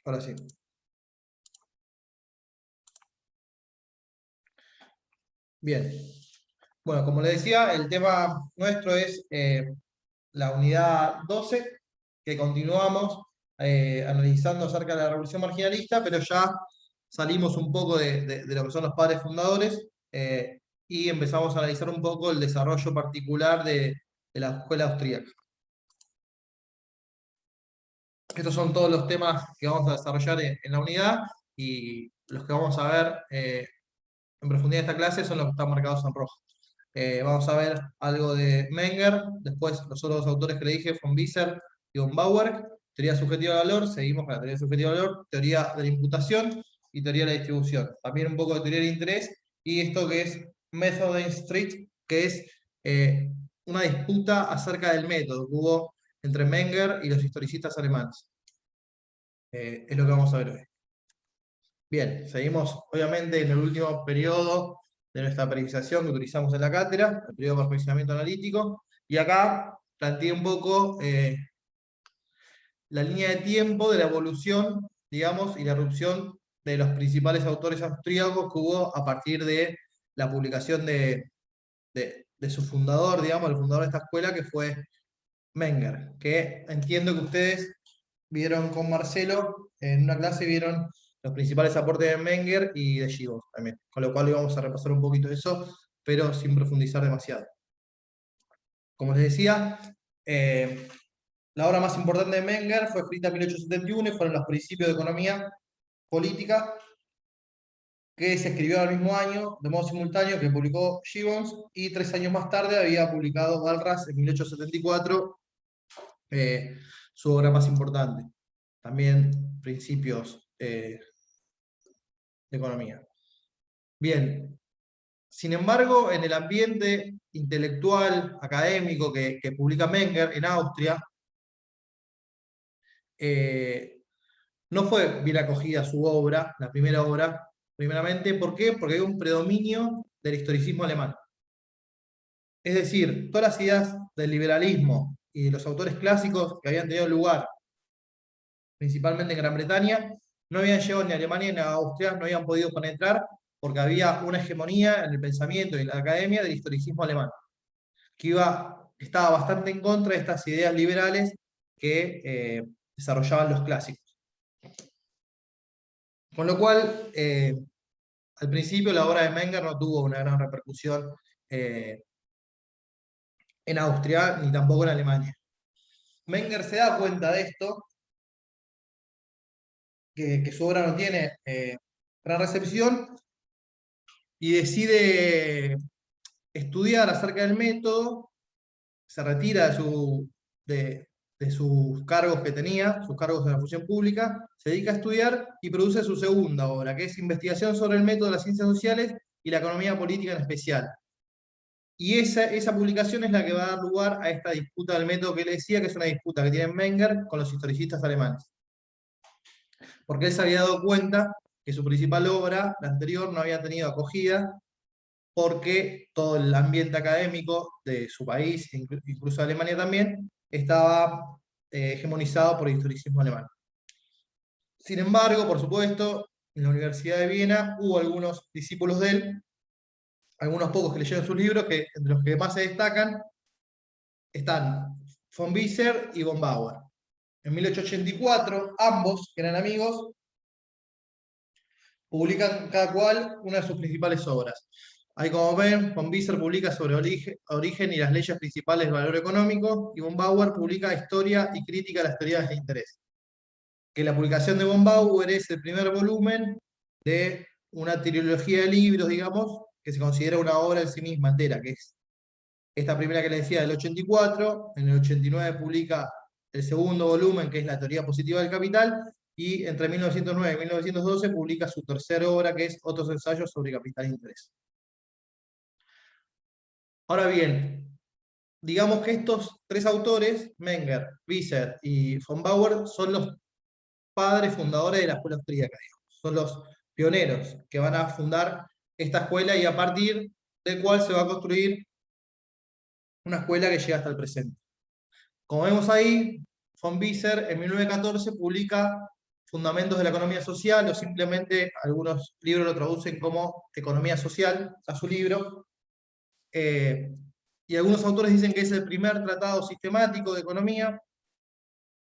Ahora sí. Bien. Bueno, como les decía, el tema nuestro es la unidad 12, que continuamos analizando acerca de la revolución marginalista, pero ya salimos un poco de lo que son los padres fundadores y empezamos a analizar un poco el desarrollo particular de la escuela austríaca. Estos son todos los temas que vamos a desarrollar en la unidad, y los que vamos a ver en profundidad de esta clase son los que están marcados en rojo. Vamos a ver algo de Menger, después los otros autores que le dije, von Wieser y von Bauer, teoría subjetiva de valor, seguimos con la teoría subjetiva de valor, teoría de la imputación y teoría de la distribución. También un poco de teoría del interés, y esto que es Methodenstreit, que es una disputa acerca del método que hubo entre Menger y los historicistas alemanes. Es lo que vamos a ver hoy. Bien, seguimos obviamente en el último periodo de nuestra periodización que utilizamos en la cátedra, el periodo de perfeccionamiento analítico, y acá planteé un poco la línea de tiempo de la evolución, digamos, y la erupción de los principales autores austríacos que hubo a partir de la publicación de su fundador, digamos, el fundador de esta escuela, que fue Menger, que entiendo que ustedes vieron con Marcelo, en una clase vieron los principales aportes de Menger y de Gibbons también, con lo cual íbamos a repasar un poquito de eso, pero sin profundizar demasiado. Como les decía, la obra más importante de Menger fue escrita en 1871 y fueron los principios de economía política, que se escribió al mismo año, de modo simultáneo, que publicó Gibbons, y 3 años más tarde había publicado Walras en 1874 su obra más importante. También principios de economía. Bien, sin embargo, en el ambiente intelectual, académico que publica Menger en Austria, no fue bien acogida su obra, la primera obra, primeramente. ¿Por qué? Porque hay un predominio del historicismo alemán. Es decir, todas las ideas del liberalismo y de los autores clásicos que habían tenido lugar, principalmente en Gran Bretaña, no habían llegado ni a Alemania ni a Austria, no habían podido penetrar, porque había una hegemonía en el pensamiento y en la academia del historicismo alemán, que estaba bastante en contra de estas ideas liberales que desarrollaban los clásicos. Con lo cual, al principio la obra de Menger no tuvo una gran repercusión en Austria, ni tampoco en Alemania. Menger se da cuenta de esto, que su obra no tiene gran recepción, y decide estudiar acerca del método, se retira de sus cargos que tenía, sus cargos de la función pública, se dedica a estudiar y produce su segunda obra, que es Investigación sobre el método de las ciencias sociales y la economía política en especial. Y esa publicación es la que va a dar lugar a esta disputa del método que le decía, que es una disputa que tiene Menger con los historicistas alemanes. Porque él se había dado cuenta que su principal obra, la anterior, no había tenido acogida, porque todo el ambiente académico de su país, incluso de Alemania también, estaba hegemonizado por el historicismo alemán. Sin embargo, por supuesto, en la Universidad de Viena hubo algunos discípulos de él, algunos pocos que leyeron sus libros, que entre los que más se destacan están von Wieser y von Bauer. En 1884, ambos, que eran amigos, publican cada cual una de sus principales obras. Ahí, como ven, von Wieser publica sobre origen y las leyes principales del valor económico, y von Bauer publica Historia y crítica de las teorías de interés. Que la publicación de von Bauer es el primer volumen de una trilogía de libros, digamos, que se considera una obra en sí misma entera, que es esta primera que les decía del 84, en el 89 publica el segundo volumen, que es la teoría positiva del capital, y entre 1909 y 1912 publica su tercera obra, que es Otros ensayos sobre capital e interés. Ahora bien, digamos que estos tres autores, Menger, Wieser y von Bauer, son los padres fundadores de la escuela austríaca, digamos. Son los pioneros que van a fundar esta escuela, y a partir del cual se va a construir una escuela que llega hasta el presente. Como vemos ahí, von Wieser en 1914 publica Fundamentos de la economía social, o simplemente algunos libros lo traducen como economía social, a su libro. Y algunos autores dicen que es el primer tratado sistemático de economía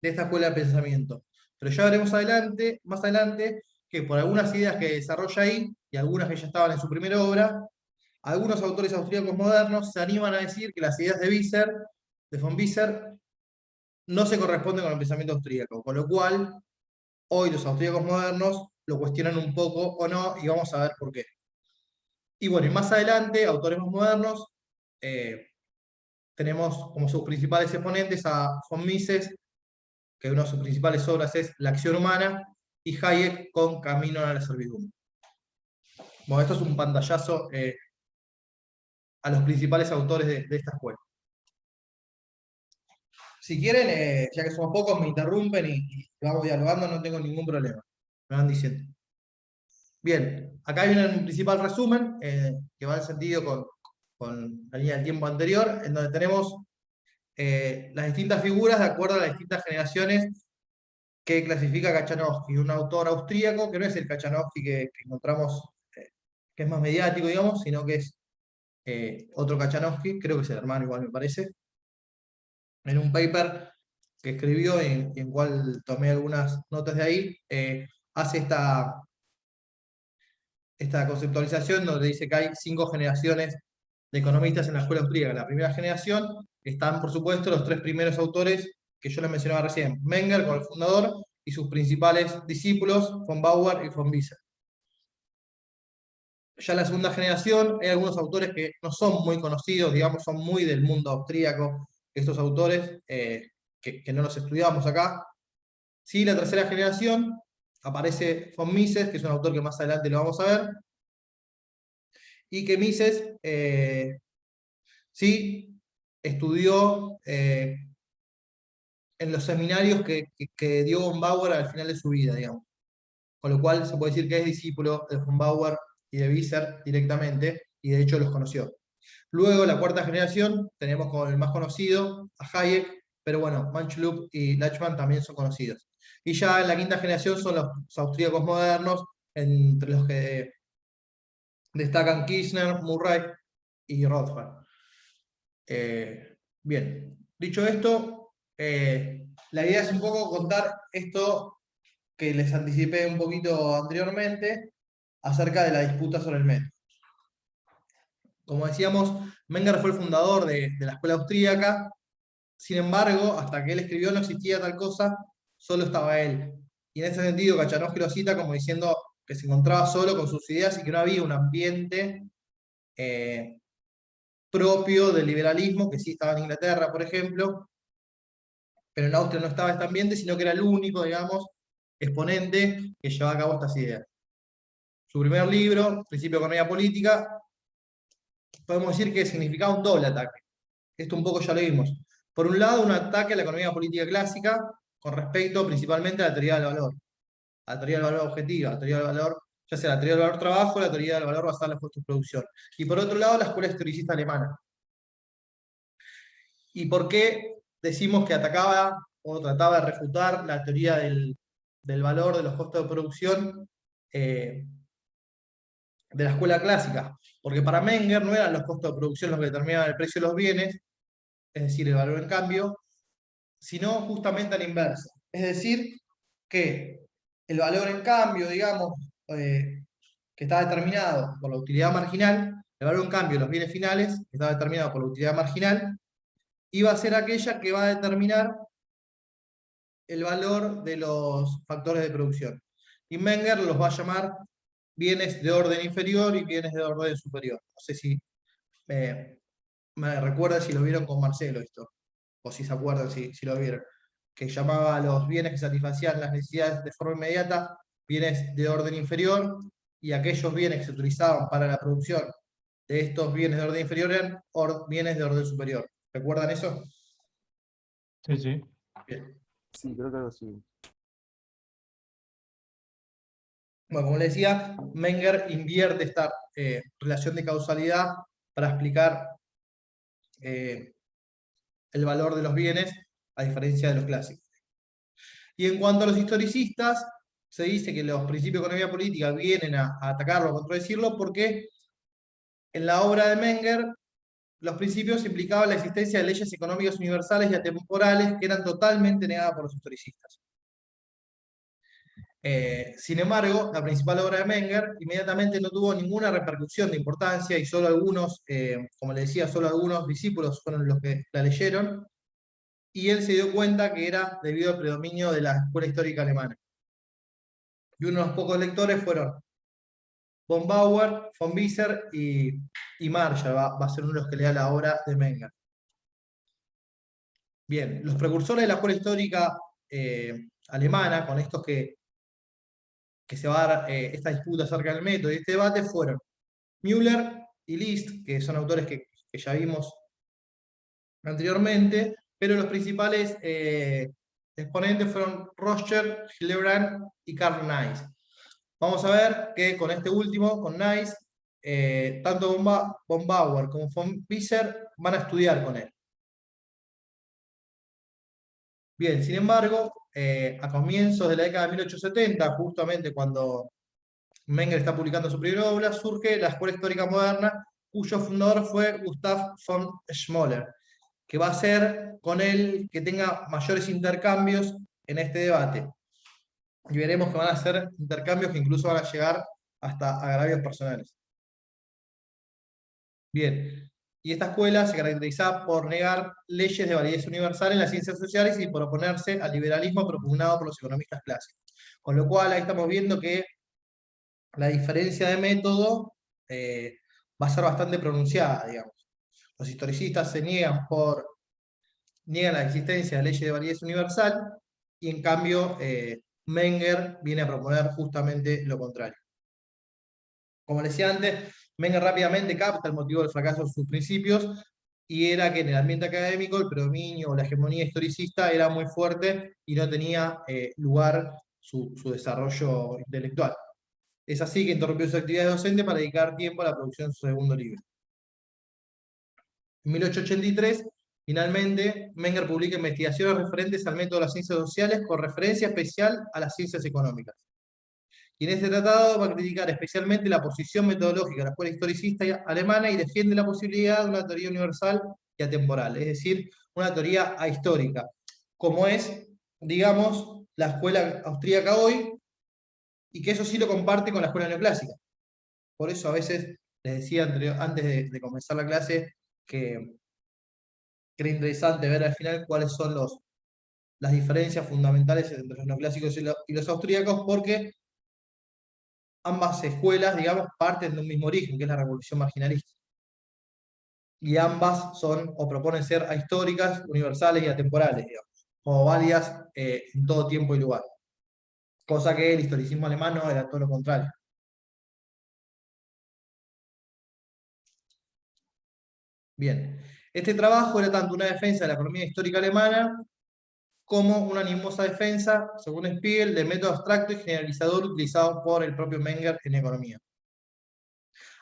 de esta escuela de pensamiento. Pero ya veremos adelante, más adelante, que por algunas ideas que desarrolla ahí, y algunas que ya estaban en su primera obra, algunos autores austríacos modernos se animan a decir que las ideas de Visser, de von Visser, no se corresponden con el pensamiento austríaco, con lo cual hoy los austríacos modernos lo cuestionan un poco o no, y vamos a ver por qué. Y bueno, y más adelante, autores más modernos, tenemos como sus principales exponentes a von Mises, que una de sus principales obras es La acción humana, y Hayek con Camino a la servidumbre. Bueno, esto es un pantallazo a los principales autores de esta escuela. Si quieren, ya que somos pocos, me interrumpen y vamos dialogando, no tengo ningún problema. Me van diciendo. Bien, acá hay un principal resumen que va en sentido con la línea del tiempo anterior, en donde tenemos las distintas figuras de acuerdo a las distintas generaciones que clasifica Kachanowski, un autor austríaco, que no es el Kachanowski que encontramos, que es más mediático, digamos, sino que es otro Kachanowski, creo que es el hermano igual me parece, en un paper que escribió y en cual tomé algunas notas de ahí, hace esta conceptualización donde dice que hay 5 generaciones de economistas en la escuela austríaca. En la primera generación están, por supuesto, los 3 primeros autores que yo les mencionaba recién, Menger como el fundador y sus principales discípulos, von Bauer y von Visser. Ya en la segunda generación hay algunos autores que no son muy conocidos, digamos, son muy del mundo austríaco, estos autores que no los estudiamos acá. Sí, la tercera generación aparece von Mises, que es un autor que más adelante lo vamos a ver, y que Mises sí estudió en los seminarios que dio von Bauer al final de su vida, digamos. Con lo cual se puede decir que es discípulo de von Bauer y de Visser directamente, y de hecho los conoció. Luego, la cuarta generación, tenemos como el más conocido a Hayek, pero bueno, Manchlup y Lachmann también son conocidos. Y ya en la quinta generación son los austríacos modernos, entre los que destacan Kirchner, Murray y Rothbard. Bien, dicho esto, la idea es un poco contar esto que les anticipé un poquito anteriormente acerca de la disputa sobre el método. Como decíamos, Menger fue el fundador de la escuela austríaca, sin embargo, hasta que él escribió no existía tal cosa, solo estaba él. Y en ese sentido, Kachanowski lo cita como diciendo que se encontraba solo con sus ideas y que no había un ambiente propio del liberalismo, que sí estaba en Inglaterra, por ejemplo, pero en Austria no estaba este ambiente, sino que era el único, digamos, exponente que llevaba a cabo estas ideas. Su primer libro, Principio de Economía Política, podemos decir que significaba un doble ataque. Esto un poco ya lo vimos. Por un lado, un ataque a la economía política clásica, con respecto principalmente a la teoría del valor, a la teoría del valor objetiva, a la teoría del valor, ya sea la teoría del valor trabajo, la teoría del valor basada en los costos de producción. Y por otro lado, la escuela historicista alemana. ¿Y por qué decimos que atacaba o trataba de refutar la teoría del valor de los costos de producción de la escuela clásica? Porque para Menger no eran los costos de producción los que determinaban el precio de los bienes, es decir, el valor en cambio, sino justamente a la inversa. Es decir, que el valor en cambio, digamos, que está determinado por la utilidad marginal, el valor en cambio de los bienes finales, que está determinado por la utilidad marginal, iba a ser aquella que va a determinar el valor de los factores de producción. Y Menger los va a llamar bienes de orden inferior y bienes de orden superior. No sé si me recuerda si lo vieron con Marcelo esto, o si se acuerdan si lo vieron, que llamaba a los bienes que satisfacían las necesidades de forma inmediata bienes de orden inferior, y aquellos bienes que se utilizaban para la producción de estos bienes de orden inferior eran bienes de orden superior. ¿Recuerdan eso? Sí, sí. Bien. Sí, creo que sí. Bueno, como le decía, Menger invierte esta relación de causalidad para explicar el valor de los bienes, a diferencia de los clásicos. Y en cuanto a los historicistas, se dice que los principios de economía política vienen a atacarlo, a contradecirlo, porque en la obra de Menger los principios implicaban la existencia de leyes económicas universales y atemporales que eran totalmente negadas por los historicistas. Sin embargo, la principal obra de Menger inmediatamente no tuvo ninguna repercusión de importancia y solo algunos, como le decía, solo algunos discípulos fueron los que la leyeron, y él se dio cuenta que era debido al predominio de la escuela histórica alemana. Y unos pocos lectores fueron von Bauer, von Wieser y Marshall, va a ser uno de los que lea la obra de Menger. Bien, los precursores de la escuela histórica alemana, con estos que se va a dar esta disputa acerca del método y este debate, fueron Müller y List, que son autores que ya vimos anteriormente, pero los principales exponentes fueron Roscher, Hildebrand y Karl Neis. Vamos a ver que con este último, con Neis, tanto von Bauer como von Wieser van a estudiar con él. Bien, sin embargo, a comienzos de la década de 1870, justamente cuando Menger está publicando su primera obra, surge la escuela histórica moderna, cuyo fundador fue Gustav von Schmoller, que va a ser con él que tenga mayores intercambios en este debate. Y veremos que van a ser intercambios que incluso van a llegar hasta agravios personales. Bien, y esta escuela se caracterizaba por negar leyes de validez universal en las ciencias sociales y por oponerse al liberalismo propugnado por los economistas clásicos. Con lo cual ahí estamos viendo que la diferencia de método va a ser bastante pronunciada, digamos. Los historicistas se niegan la existencia de leyes de validez universal, y en cambio Menger viene a proponer justamente lo contrario. Como les decía antes, Menger rápidamente capta el motivo del fracaso de sus principios, y era que en el ambiente académico el predominio o la hegemonía historicista era muy fuerte y no tenía lugar su desarrollo intelectual. Es así que interrumpió su actividad docente para dedicar tiempo a la producción de su segundo libro. En 1883, finalmente, Menger publica investigaciones referentes al método de las ciencias sociales con referencia especial a las ciencias económicas. Y en este tratado va a criticar especialmente la posición metodológica de la escuela historicista alemana y defiende la posibilidad de una teoría universal y atemporal, es decir, una teoría ahistórica, como es, digamos, la escuela austríaca hoy, y que eso sí lo comparte con la escuela neoclásica. Por eso a veces les decía antes de comenzar la clase que era interesante ver al final cuáles son las diferencias fundamentales entre los neoclásicos y los austríacos, porque ambas escuelas, digamos, parten de un mismo origen, que es la revolución marginalista. Y ambas son o proponen ser ahistóricas, universales y atemporales, digamos, como válidas en todo tiempo y lugar. Cosa que el historicismo alemán no era todo lo contrario. Bien, este trabajo era tanto una defensa de la economía histórica alemana como una animosa defensa, según Spiegel, del método abstracto y generalizador utilizado por el propio Menger en economía.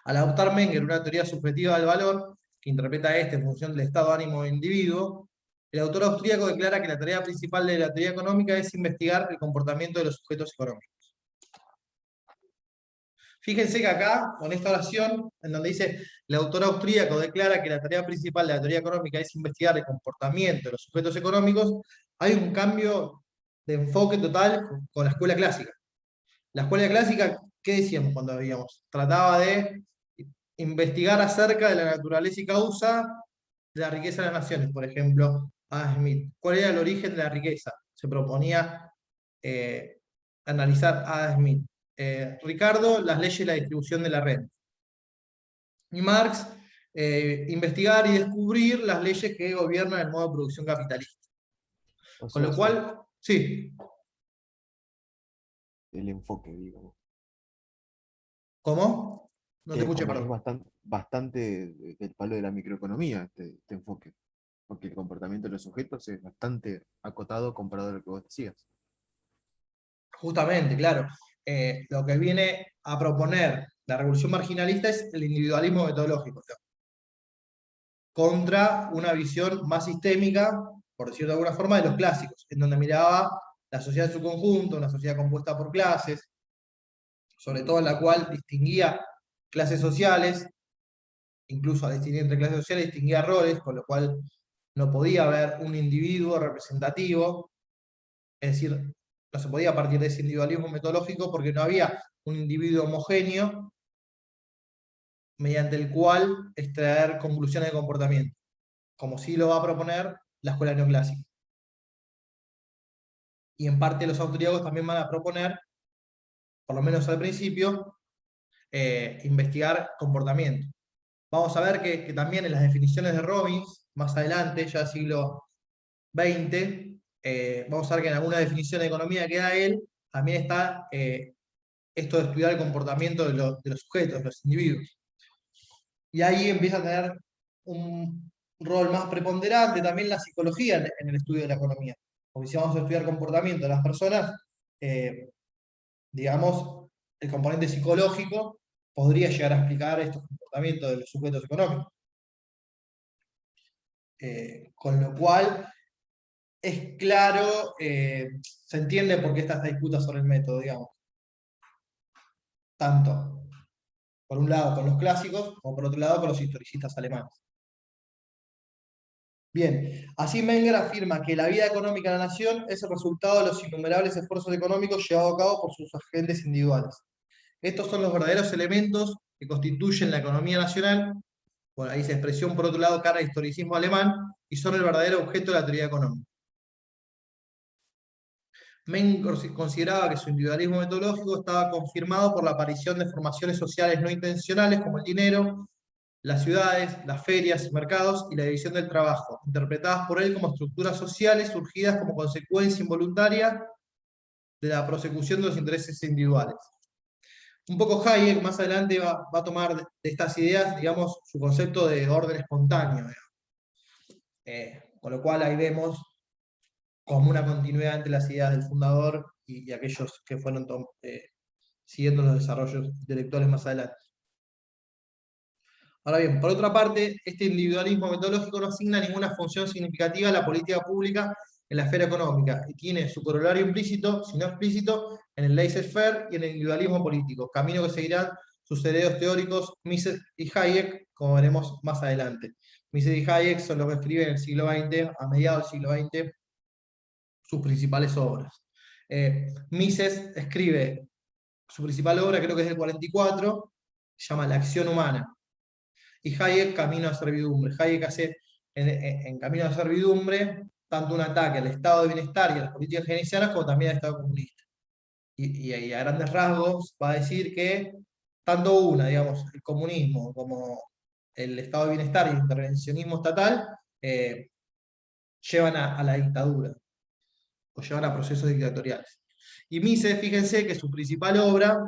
Al adoptar Menger una teoría subjetiva del valor, que interpreta este en función del estado de ánimo del individuo, el autor austríaco declara que la tarea principal de la teoría económica es investigar el comportamiento de los sujetos económicos. Fíjense que acá, con esta oración, en donde dice el autor austríaco declara que la tarea principal de la teoría económica es investigar el comportamiento de los sujetos económicos, hay un cambio de enfoque total con la escuela clásica. La escuela clásica, ¿qué decíamos cuando veíamos? Trataba de investigar acerca de la naturaleza y causa de la riqueza de las naciones, por ejemplo, Adam Smith. ¿Cuál era el origen de la riqueza? Se proponía analizar Adam Smith. Ricardo, las leyes de la distribución de la renta. Y Marx, investigar y descubrir las leyes que gobiernan el modo de producción capitalista. O Con sea, lo cual, sí. el enfoque, digamos. ¿Cómo? No te Que escuché, como que es perdón. bastante del palo de la microeconomía este enfoque. Porque el comportamiento de los sujetos es bastante acotado comparado a lo que vos decías. Justamente, claro. Lo que viene a proponer la revolución marginalista es el individualismo metodológico, ¿no? Contra una visión más sistémica, por decirlo de alguna forma, de los clásicos, en donde miraba la sociedad en su conjunto, una sociedad compuesta por clases, sobre todo en la cual distinguía clases sociales, incluso al distinguir entre clases sociales distinguía roles, con lo cual no podía haber un individuo representativo, es decir, no se podía partir de ese individualismo metodológico porque no había un individuo homogéneo mediante el cual extraer conclusiones de comportamiento, como sí lo va a proponer la escuela neoclásica. Y en parte los austríacos también van a proponer, por lo menos al principio, investigar comportamiento. Vamos a ver que también en las definiciones de Robbins, más adelante, ya siglo XX, vamos a ver que en alguna definición de economía que da él, también está esto de estudiar el comportamiento de los sujetos, de los individuos. Y ahí empieza a tener un rol más preponderante también la psicología en el estudio de la economía. Porque si vamos a estudiar comportamiento de las personas, digamos, el componente psicológico podría llegar a explicar estos comportamientos de los sujetos económicos. Con lo cual, es claro, se entiende por qué está esta disputa sobre el método, digamos. Tanto, por un lado, con los clásicos, como por otro lado, con los historicistas alemanes. Bien, así Menger afirma que la vida económica de la nación es el resultado de los innumerables esfuerzos económicos llevados a cabo por sus agentes individuales. Estos son los verdaderos elementos que constituyen la economía nacional. Bueno, ahí se expresión por otro lado cara al historicismo alemán, y son el verdadero objeto de la teoría económica. Menger consideraba que su individualismo metodológico estaba confirmado por la aparición de formaciones sociales no intencionales como el dinero, las ciudades, las ferias, mercados y la división del trabajo, interpretadas por él como estructuras sociales surgidas como consecuencia involuntaria de la prosecución de los intereses individuales. Un poco Hayek más adelante va a tomar de estas ideas, digamos, su concepto de orden espontáneo. Con lo cual ahí vemos como una continuidad entre las ideas del fundador y aquellos que fueron siguiendo los desarrollos intelectuales más adelante. Ahora bien, por otra parte, este individualismo metodológico no asigna ninguna función significativa a la política pública en la esfera económica y tiene su corolario implícito, si no explícito, en el laissez-faire y en el individualismo político, camino que seguirán sus herederos teóricos Mises y Hayek, como veremos más adelante. Mises y Hayek son los que escriben en el siglo XX, a mediados del siglo XX, sus principales obras. Mises escribe su principal obra, creo que es del 44, se llama La acción humana. Y Hayek, Camino a servidumbre. Hayek hace en Camino a servidumbre tanto un ataque al estado de bienestar y a las políticas keynesianas como también al estado comunista. Y a grandes rasgos va a decir que tanto una, digamos, el comunismo como el estado de bienestar y el intervencionismo estatal llevan a la dictadura o llevan a procesos dictatoriales. Y Mises, fíjense que su principal obra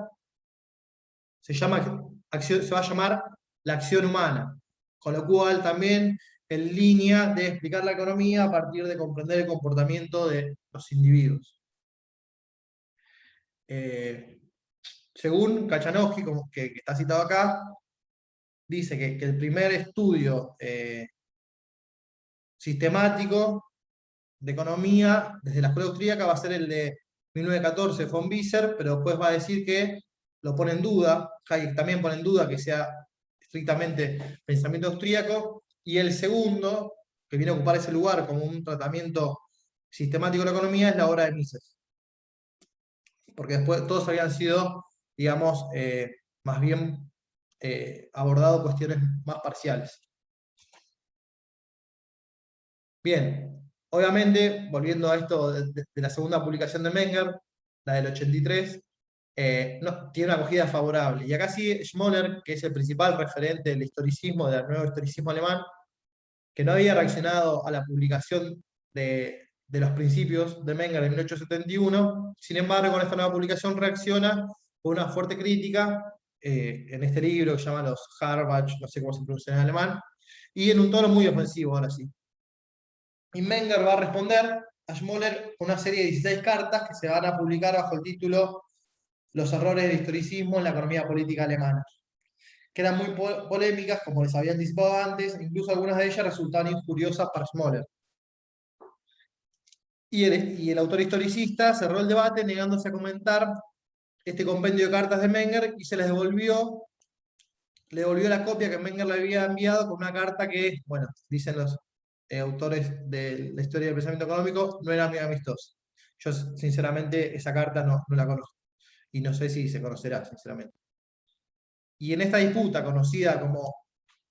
se va a llamar La acción humana, con lo cual también en línea de explicar la economía a partir de comprender el comportamiento de los individuos. Según Kachanowski, que está citado acá, dice que el primer estudio sistemático de economía desde la escuela austríaca va a ser el de 1914, von Wieser, pero después va a decir que lo pone en duda, Hayek también pone en duda que sea estrictamente pensamiento austríaco, y el segundo, que viene a ocupar ese lugar como un tratamiento sistemático de la economía, es la obra de Mises. Porque después todos habían sido, digamos, más bien abordado cuestiones más parciales. Bien, obviamente, volviendo a esto de la segunda publicación de Menger, la del 83, tiene una acogida favorable. Y acá sí, Schmoller, que es el principal referente del historicismo, del nuevo historicismo alemán, que no había reaccionado a la publicación de los principios de Menger en 1871, sin embargo, con esta nueva publicación reacciona con una fuerte crítica en este libro que se llama los Harbach, no sé cómo se pronuncia en alemán, y en un tono muy ofensivo, ahora sí. Y Menger va a responder a Schmoller con una serie de 16 cartas que se van a publicar bajo el título Los errores del historicismo en la economía política alemana, que eran muy polémicas, como les había anticipado antes, incluso algunas de ellas resultaban injuriosas para Schmoller. y el autor historicista cerró el debate negándose a comentar este compendio de cartas de Menger y se les le devolvió la copia que Menger le había enviado con una carta que, bueno, dicen los autores de la historia del pensamiento económico, no era muy amistosa. Yo, sinceramente, esa carta no la conozco. Y no sé si se conocerá, sinceramente. Y en esta disputa, conocida como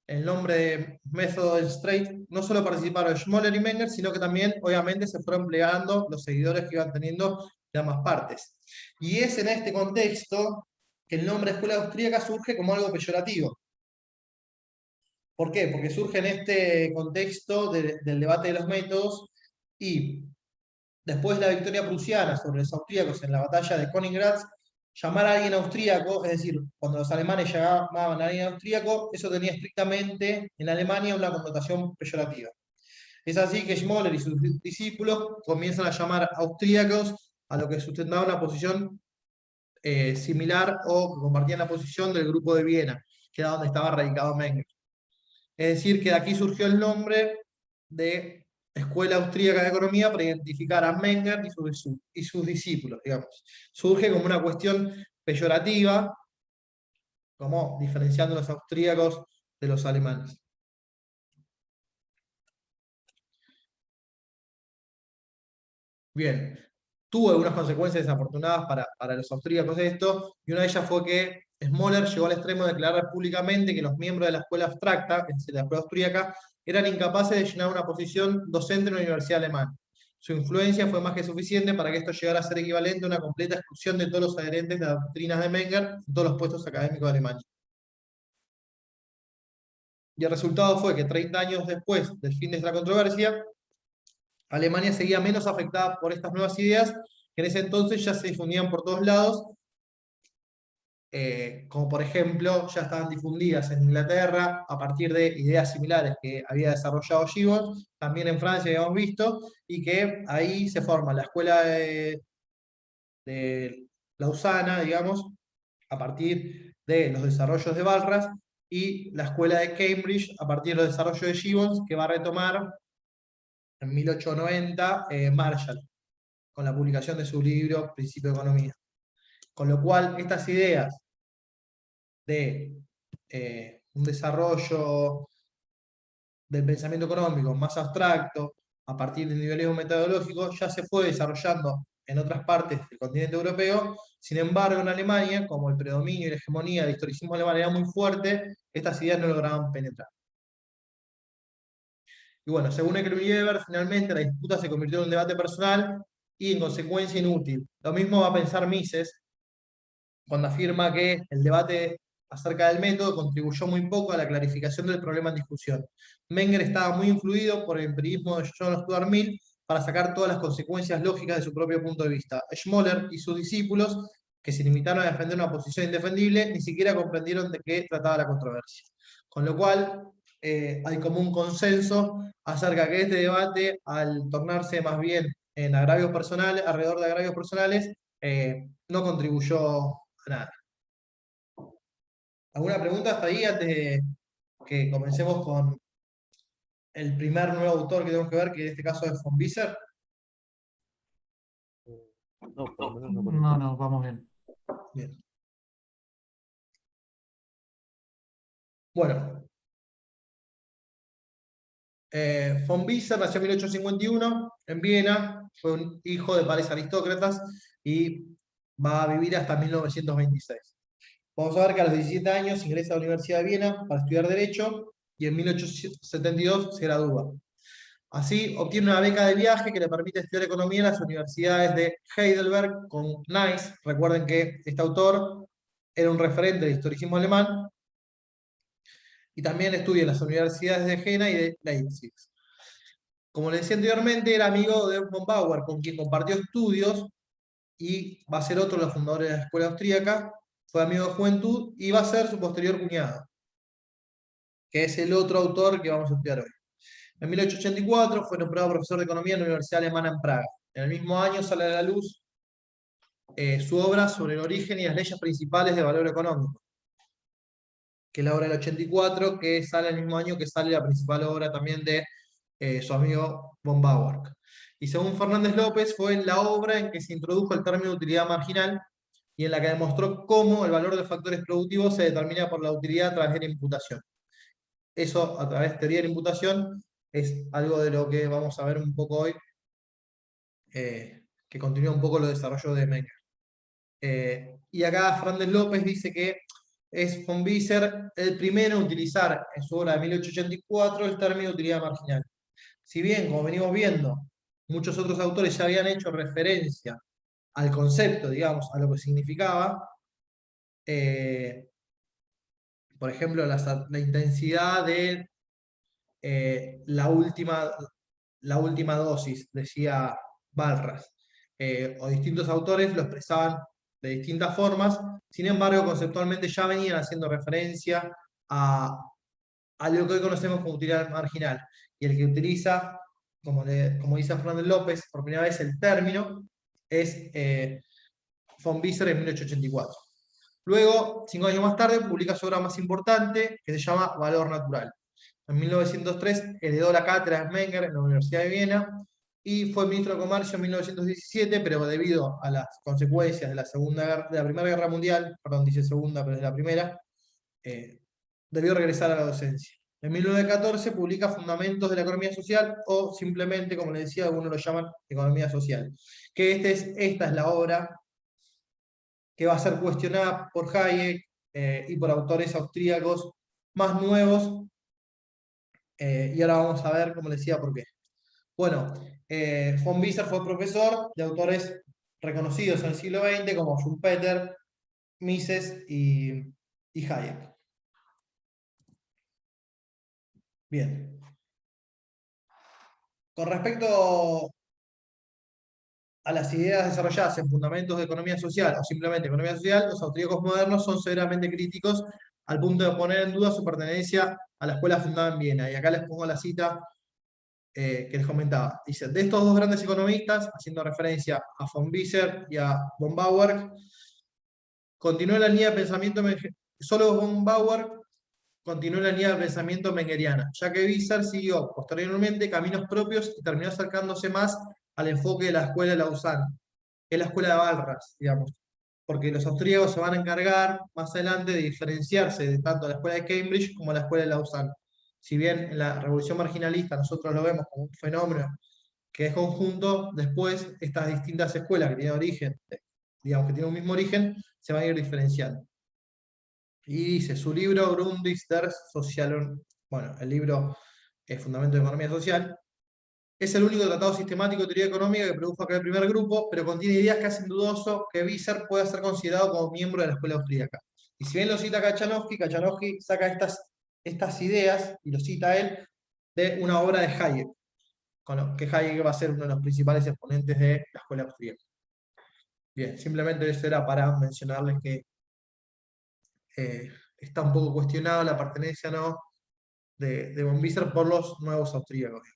el nombre de método del Straight, no solo participaron Schmoller y Menger, sino que también, obviamente, se fueron plegando los seguidores que iban teniendo de ambas partes. Y es en este contexto que el nombre escuela austríaca surge como algo peyorativo. ¿Por qué? Porque surge en este contexto del debate de los métodos y después de la victoria prusiana sobre los austríacos en la batalla de Königgrätz, llamar a alguien austríaco, es decir, cuando los alemanes llamaban a alguien austríaco, eso tenía estrictamente en Alemania una connotación peyorativa. Es así que Schmoller y sus discípulos comienzan a llamar austríacos a lo que sustentaba una posición similar o que compartían la posición del grupo de Viena, que era donde estaba radicado Menger. Es decir, que de aquí surgió el nombre de Escuela Austríaca de Economía para identificar a Menger y sus discípulos, digamos. Surge como una cuestión peyorativa, como diferenciando a los austríacos de los alemanes. Bien, tuvo algunas consecuencias desafortunadas para los austríacos esto, y una de ellas fue que Schmoller llegó al extremo de declarar públicamente que los miembros de la escuela abstracta, es decir, la escuela austríaca, eran incapaces de llenar una posición docente en una universidad alemana. Su influencia fue más que suficiente para que esto llegara a ser equivalente a una completa exclusión de todos los adherentes de las doctrinas de Menger en todos los puestos académicos de Alemania. Y el resultado fue que 30 años después del fin de esta controversia, Alemania seguía menos afectada por estas nuevas ideas, que en ese entonces ya se difundían por todos lados, como por ejemplo ya estaban difundidas en Inglaterra a partir de ideas similares que había desarrollado Gibbons, también en Francia habíamos visto, y que ahí se forma la escuela de Lausana, digamos, a partir de los desarrollos de Walras, y la escuela de Cambridge a partir de los desarrollos de Gibbons, que va a retomar en 1890 Marshall, con la publicación de su libro Principio de Economía. Con lo cual, estas ideas de un desarrollo del pensamiento económico más abstracto, a partir del nivelismo metodológico, ya se fue desarrollando en otras partes del continente europeo. Sin embargo, en Alemania, como el predominio y la hegemonía del historicismo alemán era muy fuerte, estas ideas no lograban penetrar. Y bueno, según Eckelweber, finalmente la disputa se convirtió en un debate personal y en consecuencia inútil. Lo mismo va a pensar Mises cuando afirma que el debate acerca del método contribuyó muy poco a la clarificación del problema en discusión. Menger estaba muy influido por el empirismo de John Stuart Mill para sacar todas las consecuencias lógicas de su propio punto de vista. Schmoller y sus discípulos, que se limitaron a defender una posición indefendible, ni siquiera comprendieron de qué trataba la controversia. Con lo cual, hay como un consenso acerca de que este debate, al tornarse más bien en agravios personales, alrededor de agravios personales, no contribuyó a nada. ¿Alguna pregunta hasta ahí antes de que comencemos con el primer nuevo autor que tenemos que ver, que en este caso es von Wieser? No, por lo menos no No, conozco. no, vamos bien. Bien. Bueno, von Wieser nació en 1851 en Viena, fue un hijo de padres aristócratas y va a vivir hasta 1926. Vamos a ver que a los 17 años ingresa a la Universidad de Viena para estudiar Derecho y en 1872 se gradúa. Así obtiene una beca de viaje que le permite estudiar economía en las universidades de Heidelberg con Neis. Recuerden que este autor era un referente del historicismo alemán. Y también estudia en las universidades de Jena y de Leipzig. Como les decía anteriormente, era amigo de von Bauer, con quien compartió estudios y va a ser otro de los fundadores de la escuela austríaca. Fue amigo de juventud y va a ser su posterior cuñado, que es el otro autor que vamos a estudiar hoy. En 1884 fue nombrado profesor de economía en la Universidad Alemana en Praga. En el mismo año sale a la luz su obra sobre el origen y las leyes principales de valor económico, que es la obra del 84, que sale el mismo año que sale la principal obra también de su amigo von Bauer. Y según Fernández López, fue la obra en que se introdujo el término utilidad marginal y en la que demostró cómo el valor de factores productivos se determina por la utilidad a través de la imputación. Eso, a través de teoría de la imputación, es algo de lo que vamos a ver un poco hoy, que continúa un poco los desarrollos de Menger. Y acá Fernández López dice que es von Wieser el primero en utilizar en su obra de 1884 el término utilidad marginal. Si bien, como venimos viendo, muchos otros autores ya habían hecho referencia al concepto, digamos, a lo que significaba, por ejemplo, la intensidad de la última dosis, decía Balras, o distintos autores lo expresaban de distintas formas, sin embargo, conceptualmente ya venían haciendo referencia a lo que hoy conocemos como utilidad marginal, y el que utiliza, como dice Fernández López, por primera vez el término, es von Wieser en 1884. Luego, 5 años más tarde, publica su obra más importante, que se llama Valor Natural. En 1903 heredó la cátedra de Menger en la Universidad de Viena y fue ministro de Comercio en 1917, pero debido a las consecuencias de la Primera Guerra Mundial, perdón, dice segunda, pero es la primera, debió regresar a la docencia. En 1914 publica Fundamentos de la Economía Social, o simplemente, como les decía, algunos lo llaman Economía Social. Que esta es la obra que va a ser cuestionada por Hayek y por autores austríacos más nuevos, y ahora vamos a ver, como les decía, por qué. Bueno, von Wieser fue profesor de autores reconocidos en el siglo XX como Schumpeter, Mises y Hayek. Bien. Con respecto a las ideas desarrolladas en fundamentos de economía social o simplemente economía social, los austríacos modernos son severamente críticos al punto de poner en duda su pertenencia a la escuela fundada en Viena. Y acá les pongo la cita que les comentaba. Dice, de estos dos grandes economistas, haciendo referencia a von Wieser y a von Bauer, continuó la línea de pensamiento, solo von Bauer continuó la línea de pensamiento mengeriana, ya que Wieser siguió posteriormente caminos propios y terminó acercándose más al enfoque de la escuela de Lausanne, que es la escuela de Balras, digamos, porque los austríacos se van a encargar más adelante de diferenciarse de tanto la escuela de Cambridge como la escuela de Lausanne. Si bien en la revolución marginalista nosotros lo vemos como un fenómeno que es conjunto, después estas distintas escuelas que tienen origen, digamos que tienen un mismo origen, se van a ir diferenciando. Y dice, su libro Grundrisse der Sozialen, bueno, el libro Fundamento de Economía Social, es el único tratado sistemático de teoría económica que produjo aquel primer grupo, pero contiene ideas que hacen dudoso que Wieser pueda ser considerado como miembro de la escuela austríaca. Y si bien lo cita Kachanowski saca estas ideas, y lo cita él, de una obra de Hayek, que Hayek va a ser uno de los principales exponentes de la escuela austríaca. Bien, simplemente eso era para mencionarles que está un poco cuestionada la pertenencia ¿no? de von Wieser por los nuevos austríacos.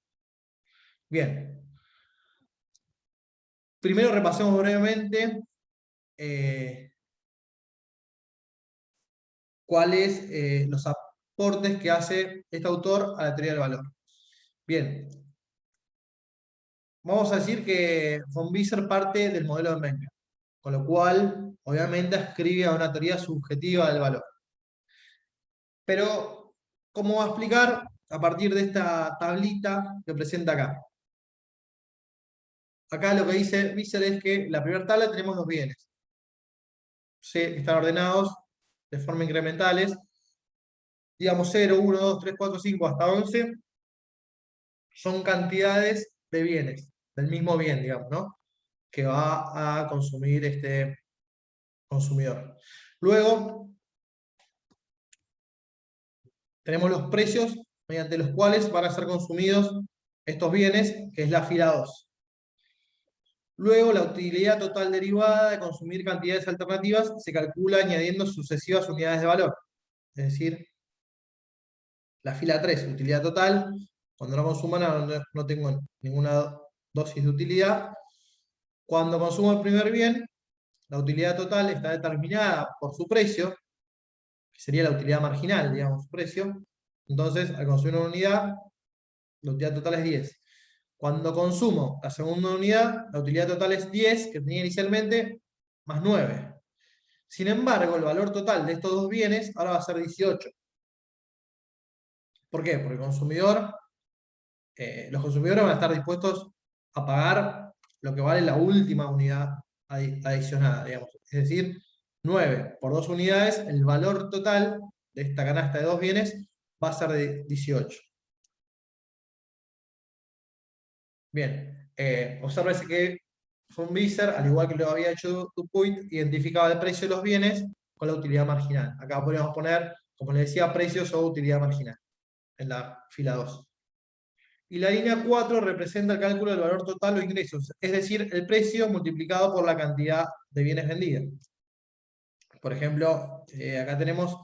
Bien. Primero repasemos brevemente cuáles los aportes que hace este autor a la teoría del valor. Bien. Vamos a decir que von Wieser parte del modelo de Menger, con lo cual, obviamente, escribe a una teoría subjetiva del valor. Pero, ¿cómo va a explicar? A partir de esta tablita que presenta acá. Acá lo que dice Wieser es que en la primera tabla tenemos los bienes. Están ordenados de forma incrementales. Digamos 0, 1, 2, 3, 4, 5 hasta 11. Son cantidades de bienes, del mismo bien, digamos, ¿no? Que va a consumir este consumidor. Luego, tenemos los precios mediante los cuales van a ser consumidos estos bienes, que es la fila 2. Luego, la utilidad total derivada de consumir cantidades alternativas se calcula añadiendo sucesivas unidades de valor. Es decir, la fila 3, utilidad total, cuando no consumo nada, no tengo ninguna dosis de utilidad. Cuando consumo el primer bien, la utilidad total está determinada por su precio, que sería la utilidad marginal, digamos, su precio. Entonces, al consumir una unidad, la utilidad total es 10. Cuando consumo la segunda unidad, la utilidad total es 10, que tenía inicialmente, más 9. Sin embargo, el valor total de estos dos bienes ahora va a ser 18. ¿Por qué? Porque los consumidores van a estar dispuestos a pagar lo que vale la última unidad adicionada, digamos. Es decir, 9 por 2 unidades, el valor total de esta canasta de dos bienes va a ser de 18. Bien, obsérvese que von Wieser, al igual que lo había hecho Dupuit, identificaba el precio de los bienes con la utilidad marginal. Acá podríamos poner, como les decía, precios o utilidad marginal, en la fila 2. Y la línea 4 representa el cálculo del valor total o ingresos, es decir, el precio multiplicado por la cantidad de bienes vendidos. Por ejemplo, acá tenemos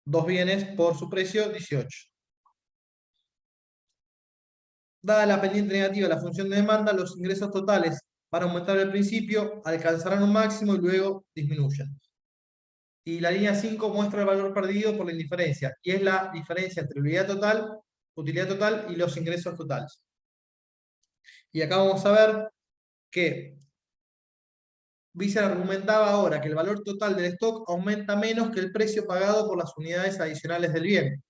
dos bienes por su precio, 18. Dada la pendiente negativa de la función de demanda, los ingresos totales van a aumentar al principio, alcanzarán un máximo y luego disminuyen. Y la línea 5 muestra el valor perdido por la indiferencia, y es la diferencia entre utilidad total y los ingresos totales. Y acá vamos a ver que Wieser argumentaba ahora que el valor total del stock aumenta menos que el precio pagado por las unidades adicionales del bien.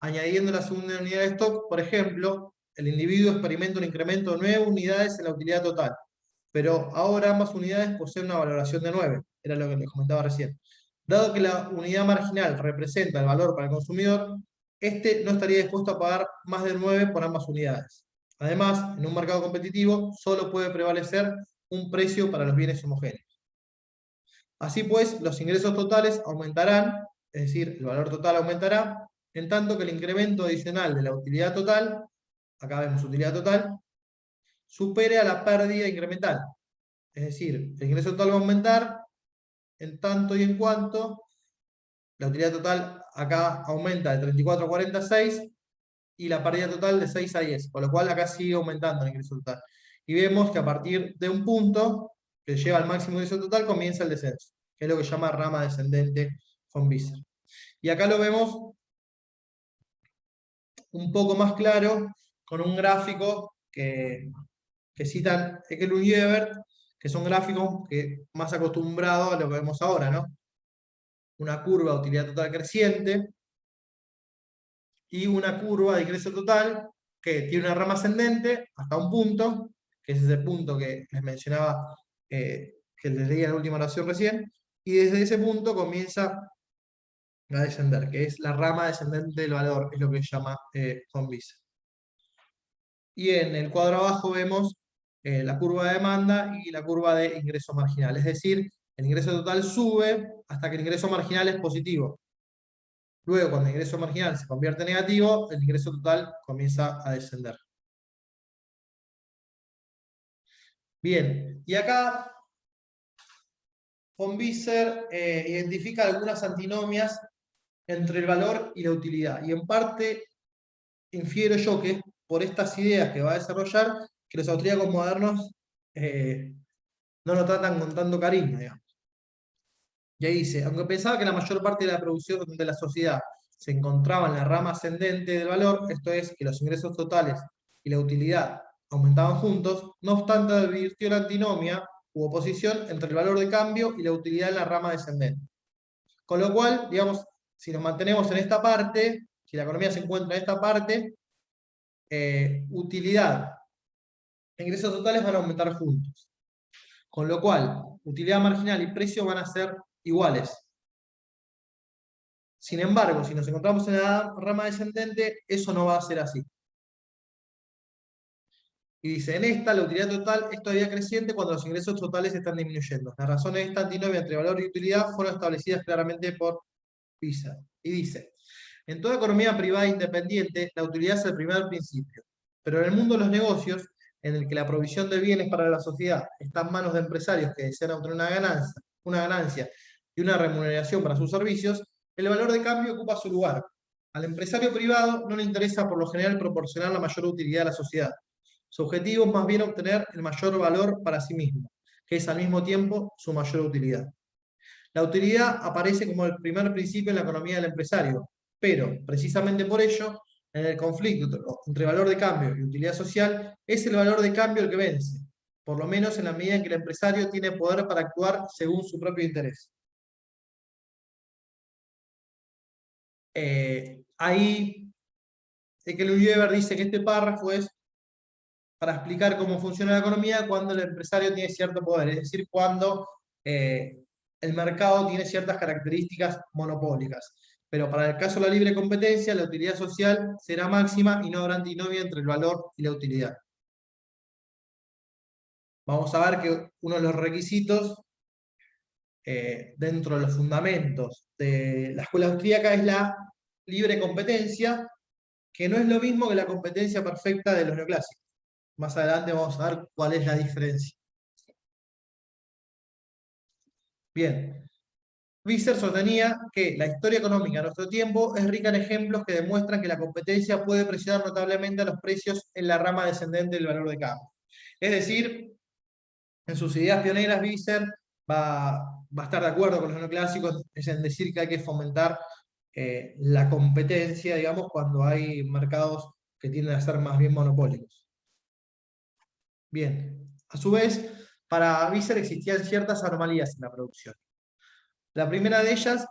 Añadiendo la segunda unidad de stock, por ejemplo, el individuo experimenta un incremento de 9 unidades en la utilidad total, pero ahora ambas unidades poseen una valoración de 9, era lo que les comentaba recién. Dado que la unidad marginal representa el valor para el consumidor, este no estaría dispuesto a pagar más de 9 por ambas unidades. Además, en un mercado competitivo, solo puede prevalecer un precio para los bienes homogéneos. Así pues, los ingresos totales aumentarán, es decir, el valor total aumentará, en tanto que el incremento adicional de la utilidad total, acá vemos utilidad total, supere a la pérdida incremental. Es decir, el ingreso total va a aumentar en tanto y en cuanto la utilidad total acá aumenta de 34 a 46 y la pérdida total de 6 a 10, con lo cual acá sigue aumentando el ingreso total. Y vemos que a partir de un punto que lleva al máximo ingreso total comienza el descenso, que es lo que se llama rama descendente von Wieser. Y acá lo vemos un poco más claro con un gráfico que citan Ekelund y Ebert, que son gráficos más acostumbrados a lo que vemos ahora, ¿no? Una curva de utilidad total creciente y una curva de ingreso total que tiene una rama ascendente hasta un punto, que es ese punto que les mencionaba, que les leía en la última oración recién, y desde ese punto comienza a descender, que es la rama descendente del valor, es lo que se llama von Wieser. Y en el cuadro abajo vemos la curva de demanda y la curva de ingreso marginal, es decir, el ingreso total sube hasta que el ingreso marginal es positivo. Luego, cuando el ingreso marginal se convierte en negativo, el ingreso total comienza a descender. Bien, y acá von Wieser identifica algunas antinomias entre el valor y la utilidad. Y en parte infiero yo que es por estas ideas que va a desarrollar que los austríacos modernos no lo tratan con tanto cariño, digamos. Y ahí dice, aunque pensaba que la mayor parte de la producción de la sociedad se encontraba en la rama ascendente del valor, esto es, que los ingresos totales y la utilidad aumentaban juntos, no obstante advirtió la antinomia u oposición entre el valor de cambio y la utilidad en la rama descendente. Con lo cual, digamos, si nos mantenemos en esta parte, si la economía se encuentra en esta parte, utilidad e ingresos totales van a aumentar juntos. Con lo cual, utilidad marginal y precio van a ser iguales. Sin embargo, si nos encontramos en la rama descendente, eso no va a ser así. Y dice, en esta, la utilidad total es todavía creciente cuando los ingresos totales están disminuyendo. Las razones de esta antinomia entre valor y utilidad fueron establecidas claramente por Wieser. Y dice, en toda economía privada independiente, la utilidad es el primer principio. Pero en el mundo de los negocios, en el que la provisión de bienes para la sociedad está en manos de empresarios que desean obtener una ganancia y una remuneración para sus servicios, el valor de cambio ocupa su lugar. Al empresario privado no le interesa por lo general proporcionar la mayor utilidad a la sociedad. Su objetivo es más bien obtener el mayor valor para sí mismo, que es al mismo tiempo su mayor utilidad. La utilidad aparece como el primer principio en la economía del empresario, pero precisamente por ello en el conflicto entre valor de cambio y utilidad social, es el valor de cambio el que vence, por lo menos en la medida en que el empresario tiene poder para actuar según su propio interés. Ahí Ekelund-Weber dice que este párrafo es para explicar cómo funciona la economía cuando el empresario tiene cierto poder, es decir, cuando el mercado tiene ciertas características monopólicas. Pero para el caso de la libre competencia, la utilidad social será máxima y no habrá antinomia entre el valor y la utilidad. Vamos a ver que uno de los requisitos dentro de los fundamentos de la escuela austríaca es la libre competencia, que no es lo mismo que la competencia perfecta de los neoclásicos. Más adelante vamos a ver cuál es la diferencia. Bien, Visser sostenía que la historia económica de nuestro tiempo es rica en ejemplos que demuestran que la competencia puede presionar notablemente a los precios en la rama descendente del valor de cambio. Es decir, en sus ideas pioneras, Visser va a estar de acuerdo con los neoclásicos en decir que hay que fomentar la competencia, digamos, cuando hay mercados que tienden a ser más bien monopólicos. Bien, a su vez, para Visser existían ciertas anomalías en la producción. La primera de ellas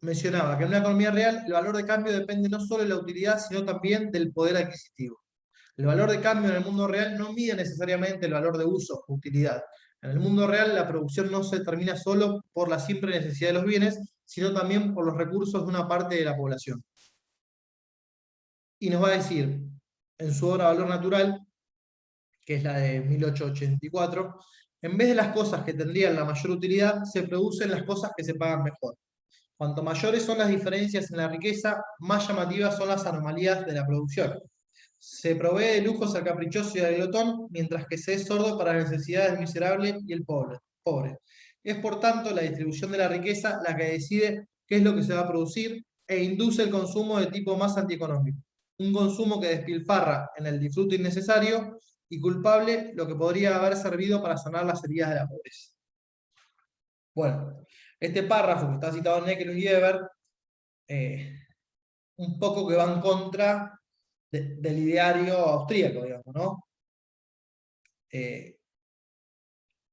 mencionaba que en una economía real el valor de cambio depende no solo de la utilidad, sino también del poder adquisitivo. El valor de cambio en el mundo real no mide necesariamente el valor de uso o utilidad. En el mundo real la producción no se determina solo por la simple necesidad de los bienes, sino también por los recursos de una parte de la población. Y nos va a decir, en su obra Valor Natural, que es la de 1884, en vez de las cosas que tendrían la mayor utilidad, se producen las cosas que se pagan mejor. Cuanto mayores son las diferencias en la riqueza, más llamativas son las anomalías de la producción. Se provee de lujos al caprichoso y al glotón, mientras que se es sordo para las necesidades del miserable y el pobre. Es por tanto la distribución de la riqueza la que decide qué es lo que se va a producir e induce el consumo de tipo más antieconómico. Un consumo que despilfarra en el disfrute innecesario y culpable lo que podría haber servido para sanar las heridas de la pobreza. Bueno, este párrafo que está citado en Ekelund-Weber, un poco que va en contra del ideario austríaco, digamos, ¿no?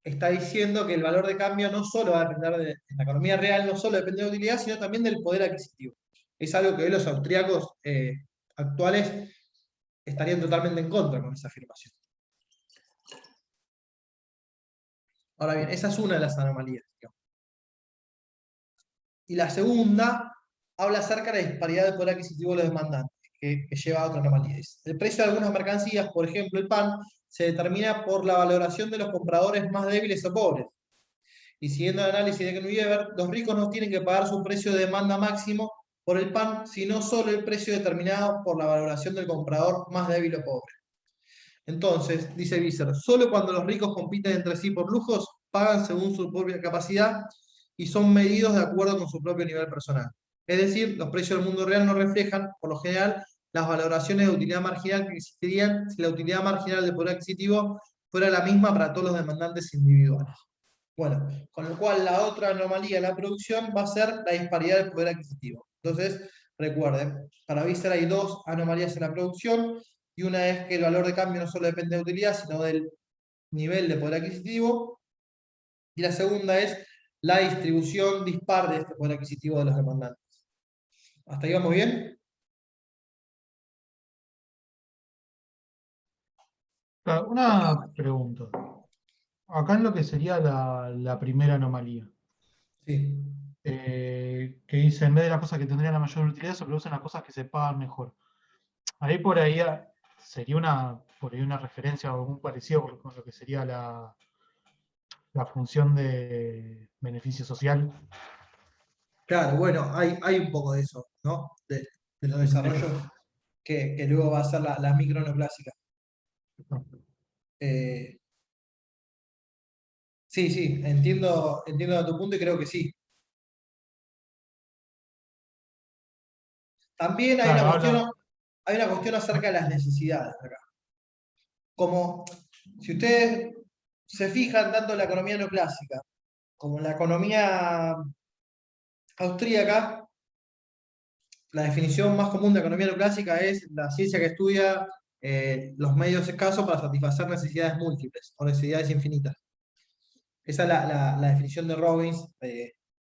Está diciendo que el valor de cambio no solo va a depender en la economía real, no solo depende de la utilidad, sino también del poder adquisitivo. Es algo que los austríacos actuales estarían totalmente en contra con esa afirmación. Ahora bien, esa es una de las anomalías, digamos. Y la segunda habla acerca de la disparidad del poder adquisitivo de los demandantes, que lleva a otra anomalía. El precio de algunas mercancías, por ejemplo el pan, se determina por la valoración de los compradores más débiles o pobres. Y siguiendo el análisis de Ekelund-Weber, los ricos no tienen que pagar su precio de demanda máximo por el pan, sino solo el precio determinado por la valoración del comprador más débil o pobre. Entonces, dice Visser, solo cuando los ricos compiten entre sí por lujos, pagan según su propia capacidad y son medidos de acuerdo con su propio nivel personal. Es decir, los precios del mundo real no reflejan, por lo general, las valoraciones de utilidad marginal que existirían si la utilidad marginal del poder adquisitivo fuera la misma para todos los demandantes individuales. Bueno, con lo cual la otra anomalía en la producción va a ser la disparidad del poder adquisitivo. Entonces, recuerden, para Visser hay dos anomalías en la producción, y una es que el valor de cambio no solo depende de utilidad, sino del nivel de poder adquisitivo, y la segunda es la distribución dispar de este poder adquisitivo de los demandantes. ¿Hasta ahí vamos bien? Una pregunta. Acá en lo que sería la primera anomalía, Sí. que dice, en vez de las cosas que tendrían la mayor utilidad, se producen las cosas que se pagan mejor. Ahí por ahí sería una referencia o un parecido con lo que sería la función de beneficio social. Claro, bueno, hay un poco de eso, ¿no? De los desarrollos que luego va a ser la micro neoclásica. Eh, sí, sí, entiendo tu punto y creo que sí. También hay Claro, habla. hay una cuestión acerca de las necesidades acá. Como si ustedes se fijan tanto en la economía neoclásica como en la economía austríaca, la definición más común de economía neoclásica es la ciencia que estudia los medios escasos para satisfacer necesidades múltiples o necesidades infinitas. Esa es la definición de Robbins,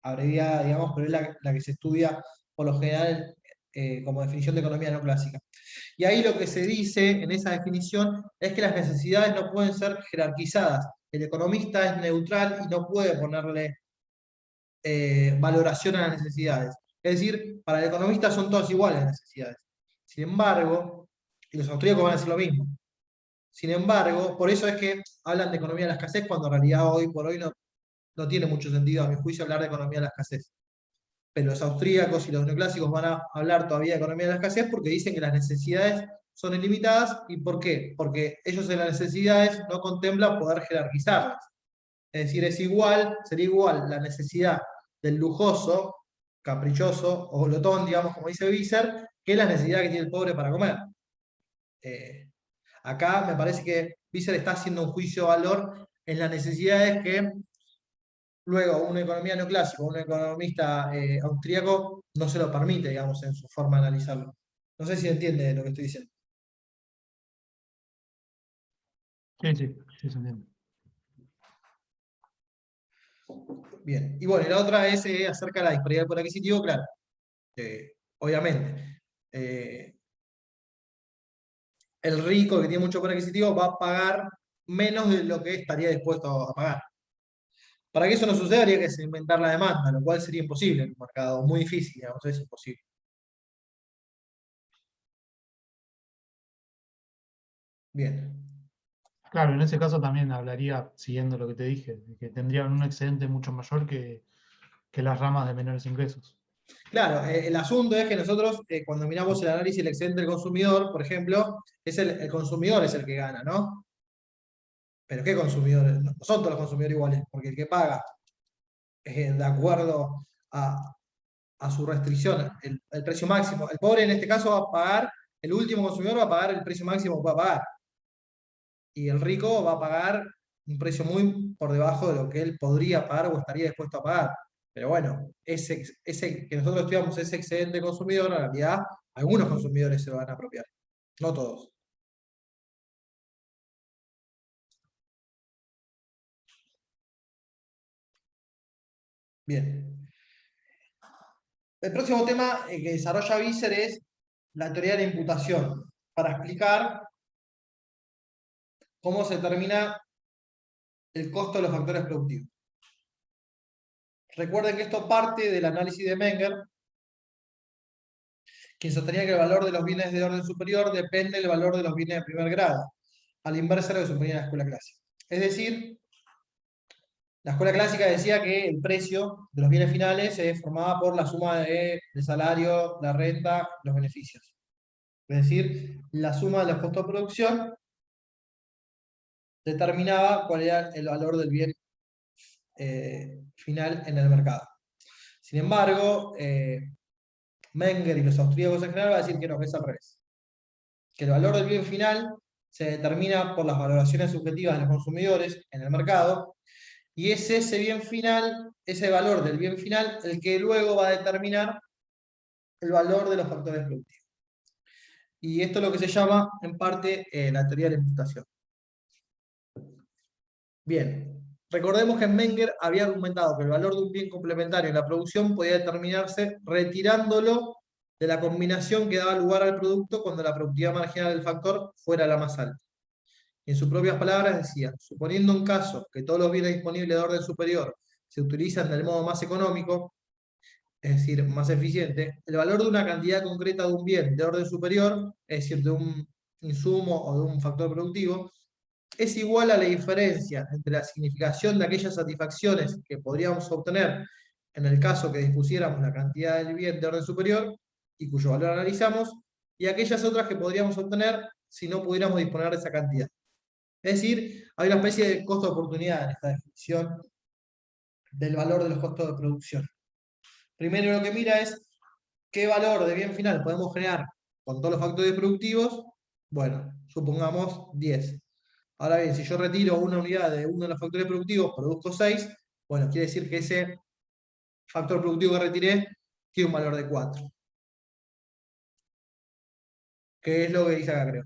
abreviada, digamos, pero es la que se estudia por lo general como definición de economía neoclásica. Y ahí lo que se dice en esa definición es que las necesidades no pueden ser jerarquizadas. El economista es neutral y no puede ponerle valoración a las necesidades. Es decir, para el economista son todas iguales las necesidades. Sin embargo, y los austríacos van a decir lo mismo. Sin embargo, por eso es que hablan de economía de la escasez cuando en realidad hoy por hoy no tiene mucho sentido, a mi juicio, hablar de economía de la escasez. Pero los austríacos y los neoclásicos van a hablar todavía de economía de la escasez porque dicen que las necesidades son ilimitadas. ¿Y por qué? Porque ellos en las necesidades no contemplan poder jerarquizarlas. Es decir, sería igual la necesidad del lujoso, caprichoso o glotón, digamos, como dice Visser, que la necesidad que tiene el pobre para comer. Acá me parece que Visser está haciendo un juicio de valor en las necesidades que luego un economía neoclásico, un economista austríaco no se lo permite, digamos, en su forma de analizarlo. No sé si entiende lo que estoy diciendo. Sí, sí, sí se entiende. Bien, y bueno, y la otra es acerca de la disparidad del poder adquisitivo, claro. Obviamente, el rico que tiene mucho poder adquisitivo va a pagar menos de lo que estaría dispuesto a pagar. Para que eso no suceda, habría que inventar la demanda, lo cual sería imposible en un mercado muy difícil, digamos, es imposible. Bien. Claro, en ese caso también hablaría, siguiendo lo que te dije, de que tendrían un excedente mucho mayor que las ramas de menores ingresos. Claro, el asunto es que nosotros, cuando miramos el análisis del excedente del consumidor, por ejemplo, el consumidor es el que gana, ¿no? Pero ¿qué consumidores? No son todos los consumidores iguales, porque el que paga de acuerdo a su restricción, el precio máximo. El pobre en este caso va a pagar, el último consumidor va a pagar el precio máximo que va a pagar. Y el rico va a pagar un precio muy por debajo de lo que él podría pagar o estaría dispuesto a pagar. Pero bueno, ese que nosotros estudiamos, ese excedente consumidor, en realidad, algunos consumidores se lo van a apropiar, no todos. Bien. El próximo tema que desarrolla Visser es la teoría de la imputación, para explicar cómo se determina el costo de los factores productivos. Recuerden que esto parte del análisis de Menger, quien sostenía que el valor de los bienes de orden superior depende del valor de los bienes de primer grado, a la inversa de lo que suponía la escuela clásica. Es decir, la escuela clásica decía que el precio de los bienes finales se formaba por la suma del salario, la renta, los beneficios. Es decir, la suma de los costos de producción determinaba cuál era el valor del bien final en el mercado. Sin embargo, Menger y los austríacos en general van a decir que no, que es al revés. Que el valor del bien final se determina por las valoraciones subjetivas de los consumidores en el mercado, y es ese bien final, ese valor del bien final, el que luego va a determinar el valor de los factores productivos. Y esto es lo que se llama, en parte, la teoría de la imputación. Bien, recordemos que Menger había argumentado que el valor de un bien complementario en la producción podía determinarse retirándolo de la combinación que daba lugar al producto cuando la productividad marginal del factor fuera la más alta. Y en sus propias palabras decía, suponiendo un caso que todos los bienes disponibles de orden superior se utilizan del modo más económico, es decir, más eficiente, el valor de una cantidad concreta de un bien de orden superior, es decir, de un insumo o de un factor productivo, es igual a la diferencia entre la significación de aquellas satisfacciones que podríamos obtener en el caso que dispusiéramos la cantidad del bien de orden superior y cuyo valor analizamos, y aquellas otras que podríamos obtener si no pudiéramos disponer de esa cantidad. Es decir, hay una especie de costo de oportunidad en esta definición del valor de los costos de producción. Primero lo que mira es qué valor de bien final podemos generar con todos los factores productivos. Bueno, supongamos 10. Ahora bien, si yo retiro una unidad de uno de los factores productivos, produzco 6, bueno, quiere decir que ese factor productivo que retiré tiene un valor de 4. que es lo que dice acá, creo.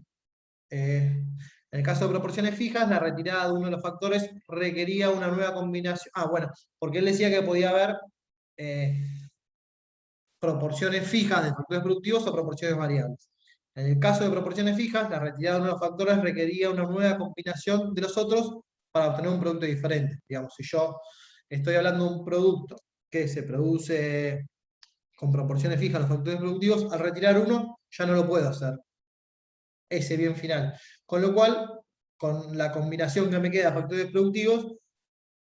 En el caso de proporciones fijas, la retirada de uno de los factores requería una nueva combinación. Ah, bueno, porque él decía que podía haber eh, proporciones fijas de factores productivos o proporciones variables. En el caso de proporciones fijas, la retirada de uno de los factores requería una nueva combinación de los otros para obtener un producto diferente. Digamos, si yo estoy hablando de un producto que se produce con proporciones fijas los factores productivos, al retirar uno ya no lo puedo hacer ese bien final. Con lo cual, con la combinación que me queda de factores productivos,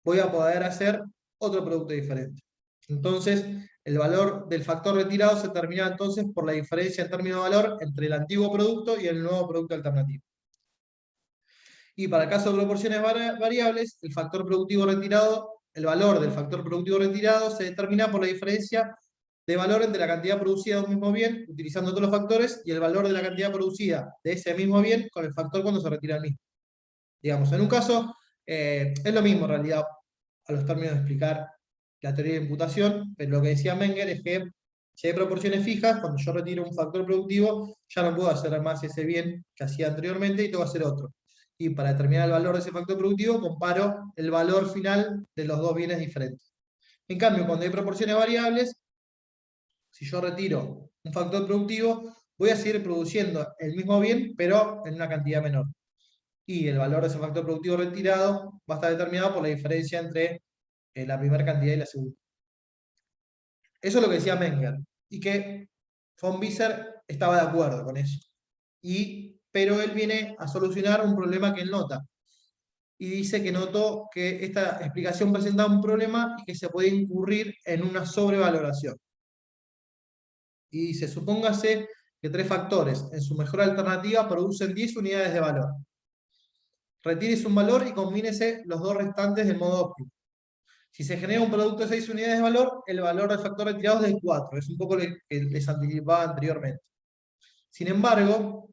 voy a poder hacer otro producto diferente. Entonces, el valor del factor retirado se determina entonces por la diferencia en términos de valor entre el antiguo producto y el nuevo producto alternativo. Y para el caso de proporciones variables, el factor productivo retirado, el valor del factor productivo retirado se determina por la diferencia de valor entre la cantidad producida de un mismo bien, utilizando todos los factores, y el valor de la cantidad producida de ese mismo bien con el factor cuando se retira el mismo. Digamos, en un caso, es lo mismo en realidad a los términos de explicar la teoría de imputación, pero lo que decía Menger es que si hay proporciones fijas, cuando yo retiro un factor productivo, ya no puedo hacer más ese bien que hacía anteriormente y tengo que hacer otro. Y para determinar el valor de ese factor productivo, comparo el valor final de los dos bienes diferentes. En cambio, cuando hay proporciones variables, si yo retiro un factor productivo, voy a seguir produciendo el mismo bien, pero en una cantidad menor. Y el valor de ese factor productivo retirado va a estar determinado por la diferencia entre la primera cantidad y la segunda. Eso es lo que decía Menger, y que von Wieser estaba de acuerdo con eso. Pero él viene a solucionar un problema que él nota. Y dice que notó que esta explicación presentaba un problema y que se puede incurrir en una sobrevaloración. Y dice, supóngase que tres factores en su mejor alternativa producen 10 unidades de valor. Retírese un valor y combínese los dos restantes del modo óptimo. Si se genera un producto de 6 unidades de valor, el valor del factor retirado es de 4. Es un poco lo que les anticipaba anteriormente. Sin embargo,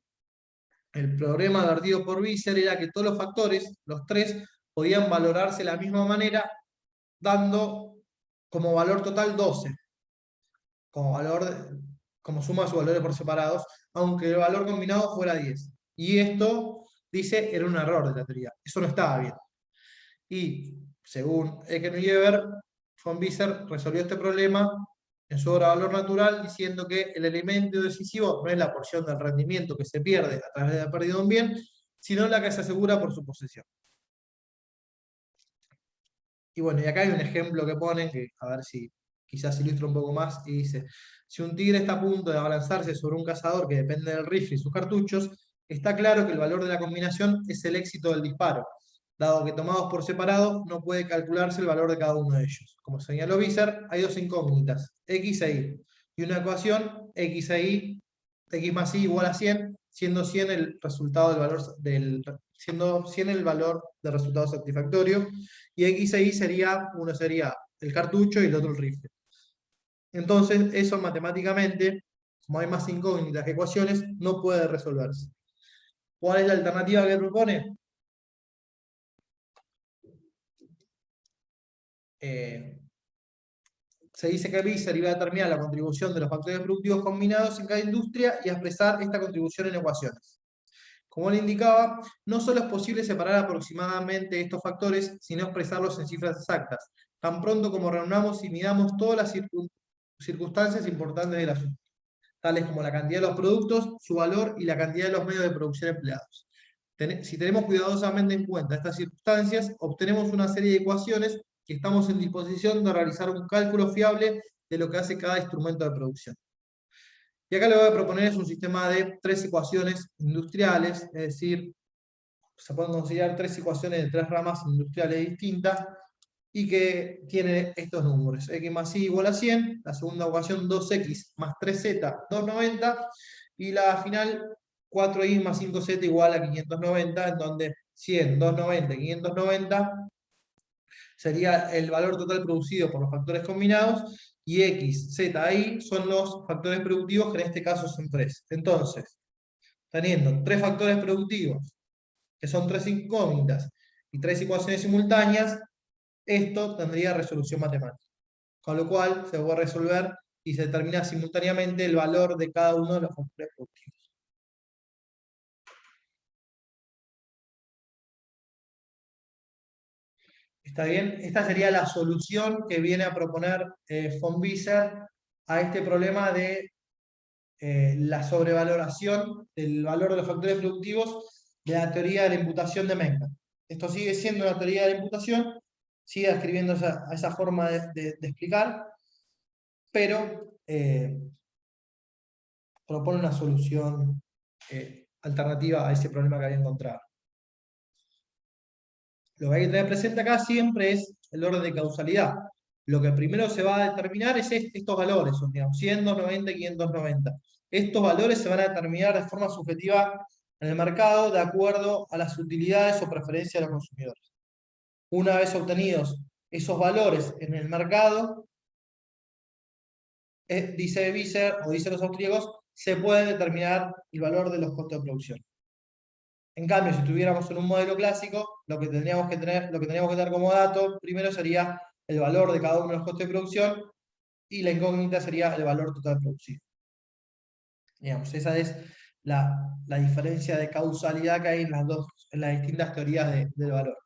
el problema advertido por Wieser era que todos los factores, los tres, podían valorarse de la misma manera, dando como valor total 12. Como suma de sus valores por separados, aunque el valor combinado fuera 10. Y esto, dice, era un error de la teoría. Eso no estaba bien. Y, según Ecken y Weber, von Wieser resolvió este problema en su obra Valor Natural, diciendo que el elemento decisivo no es la porción del rendimiento que se pierde a través de la pérdida de un bien, sino la que se asegura por su posesión. Y bueno, y acá hay un ejemplo que pone, que a ver si quizás ilustra un poco más, y dice, si un tigre está a punto de abalanzarse sobre un cazador que depende del rifle y sus cartuchos, está claro que el valor de la combinación es el éxito del disparo, dado que tomados por separado no puede calcularse el valor de cada uno de ellos. Como señaló Wieser, hay dos incógnitas, x e y, y una ecuación, x e y, x más y igual a 100, siendo 100 el resultado del valor siendo 100 el valor del resultado satisfactorio, y x e y sería, uno sería el cartucho y el otro el rifle. Entonces, eso matemáticamente, como hay más incógnitas que ecuaciones, no puede resolverse. ¿Cuál es la alternativa que propone? Se dice que Wieser iba a determinar la contribución de los factores productivos combinados en cada industria y a expresar esta contribución en ecuaciones. Como le indicaba, no solo es posible separar aproximadamente estos factores, sino expresarlos en cifras exactas, tan pronto como reunamos y midamos todas las circunstancias importantes del asunto, tales como la cantidad de los productos, su valor y la cantidad de los medios de producción empleados. Si tenemos cuidadosamente en cuenta estas circunstancias, obtenemos una serie de ecuaciones que estamos en disposición de realizar un cálculo fiable de lo que hace cada instrumento de producción. Y acá le voy a proponer es un sistema de tres ecuaciones industriales, es decir, se pueden considerar tres ecuaciones de tres ramas industriales distintas y que tiene estos números: x más y igual a 100, la segunda ecuación 2x más 3z, 290, y la final 4y más 5z igual a 590, en donde 100, 290 y 590 sería el valor total producido por los factores combinados, y x, z, y son los factores productivos, que en este caso son tres. Entonces, teniendo tres factores productivos, que son tres incógnitas, y tres ecuaciones simultáneas, esto tendría resolución matemática. Con lo cual, se puede resolver y se determina simultáneamente el valor de cada uno de los factores productivos. ¿Está bien? Esta sería la solución que viene a proponer von Wieser a este problema de la sobrevaloración del valor de los factores productivos de la teoría de la imputación de Menger. Esto sigue siendo una teoría de la imputación, sigue escribiendo esa forma de explicar, pero propone una solución alternativa a ese problema que había encontrado. Lo que hay que tener presente acá siempre es el orden de causalidad. Lo que primero se va a determinar es estos valores, son, digamos, 100, 290 y 590. Estos valores se van a determinar de forma subjetiva en el mercado de acuerdo a las utilidades o preferencias de los consumidores. Una vez obtenidos esos valores en el mercado, dice Wieser o dicen los austríacos, se puede determinar el valor de los costos de producción. En cambio, si estuviéramos en un modelo clásico, lo que tendríamos que tener como dato primero sería el valor de cada uno de los costos de producción y la incógnita sería el valor total producido. Digamos, esa es la diferencia de causalidad que hay en las distintas teorías del valor.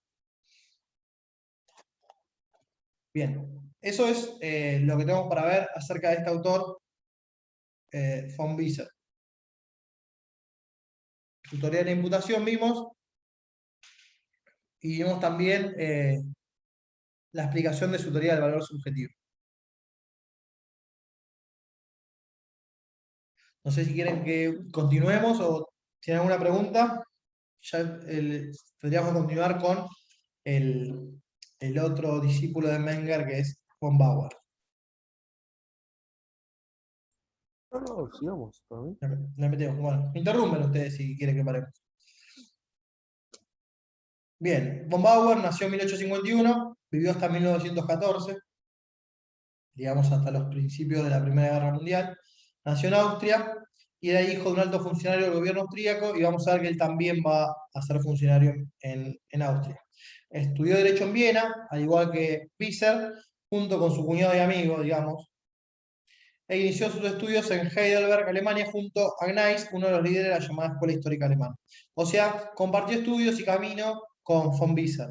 Bien, eso es lo que tenemos para ver acerca de este autor, von Wieser. Su teoría de la imputación vimos, y vimos también la explicación de su teoría del valor subjetivo. No sé si quieren que continuemos o tienen alguna pregunta. Ya tendríamos que continuar con el otro discípulo de Menger, que es von Bauer. No, sigamos. ¿Está bien? Le metemos. Bueno, interrumpen ustedes si quieren que paremos. Bien, von Bauer nació en 1851, vivió hasta 1914, digamos hasta los principios de la Primera Guerra Mundial. Nació en Austria y era hijo de un alto funcionario del gobierno austríaco, y vamos a ver que él también va a ser funcionario en Austria. Estudió Derecho en Viena, al igual que Wieser, junto con su cuñado y amigo, digamos, e inició sus estudios en Heidelberg, Alemania, junto a Gneis, uno de los líderes de la llamada Escuela Histórica Alemana. O sea, compartió estudios y camino con von Wieser.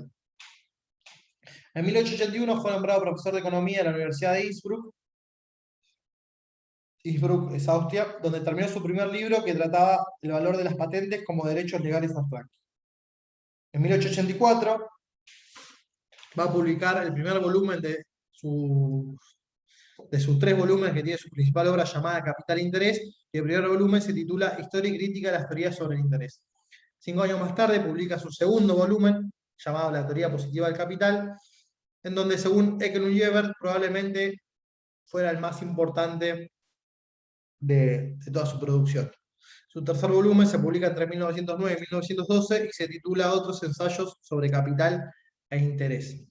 En 1881 fue nombrado profesor de Economía en la Universidad de Innsbruck. Innsbruck es Austria, donde terminó su primer libro que trataba el valor de las patentes como derechos legales abstractos. En 1884 va a publicar el primer volumen de sus 3 volúmenes que tiene su principal obra llamada Capital e Interés, y el primer volumen se titula Historia y Crítica de las Teorías sobre el Interés. 5 años más tarde publica su segundo volumen, llamado La Teoría Positiva del Capital, en donde, según Ekelund y Ebert, probablemente fuera el más importante de toda su producción. Su tercer volumen se publica entre 1909 y 1912 y se titula Otros ensayos sobre capital e interés.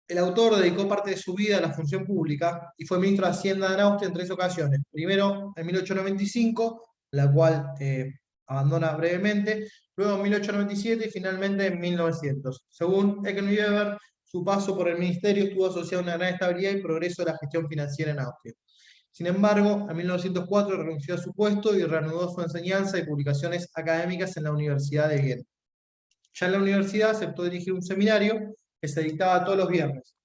El autor dedicó parte de su vida a la función pública y fue ministro de Hacienda en Austria en 3 ocasiones. Primero en 1895, la cual abandona brevemente, luego en 1897 y finalmente en 1900. Según Ekelund y Ebert, su paso por el ministerio estuvo asociado a una gran estabilidad y progreso de la gestión financiera en Austria. Sin embargo, en 1904 renunció a su puesto y reanudó su enseñanza y publicaciones académicas en la Universidad de Viena. Ya en la universidad aceptó dirigir un seminario que se dictaba todos los viernes.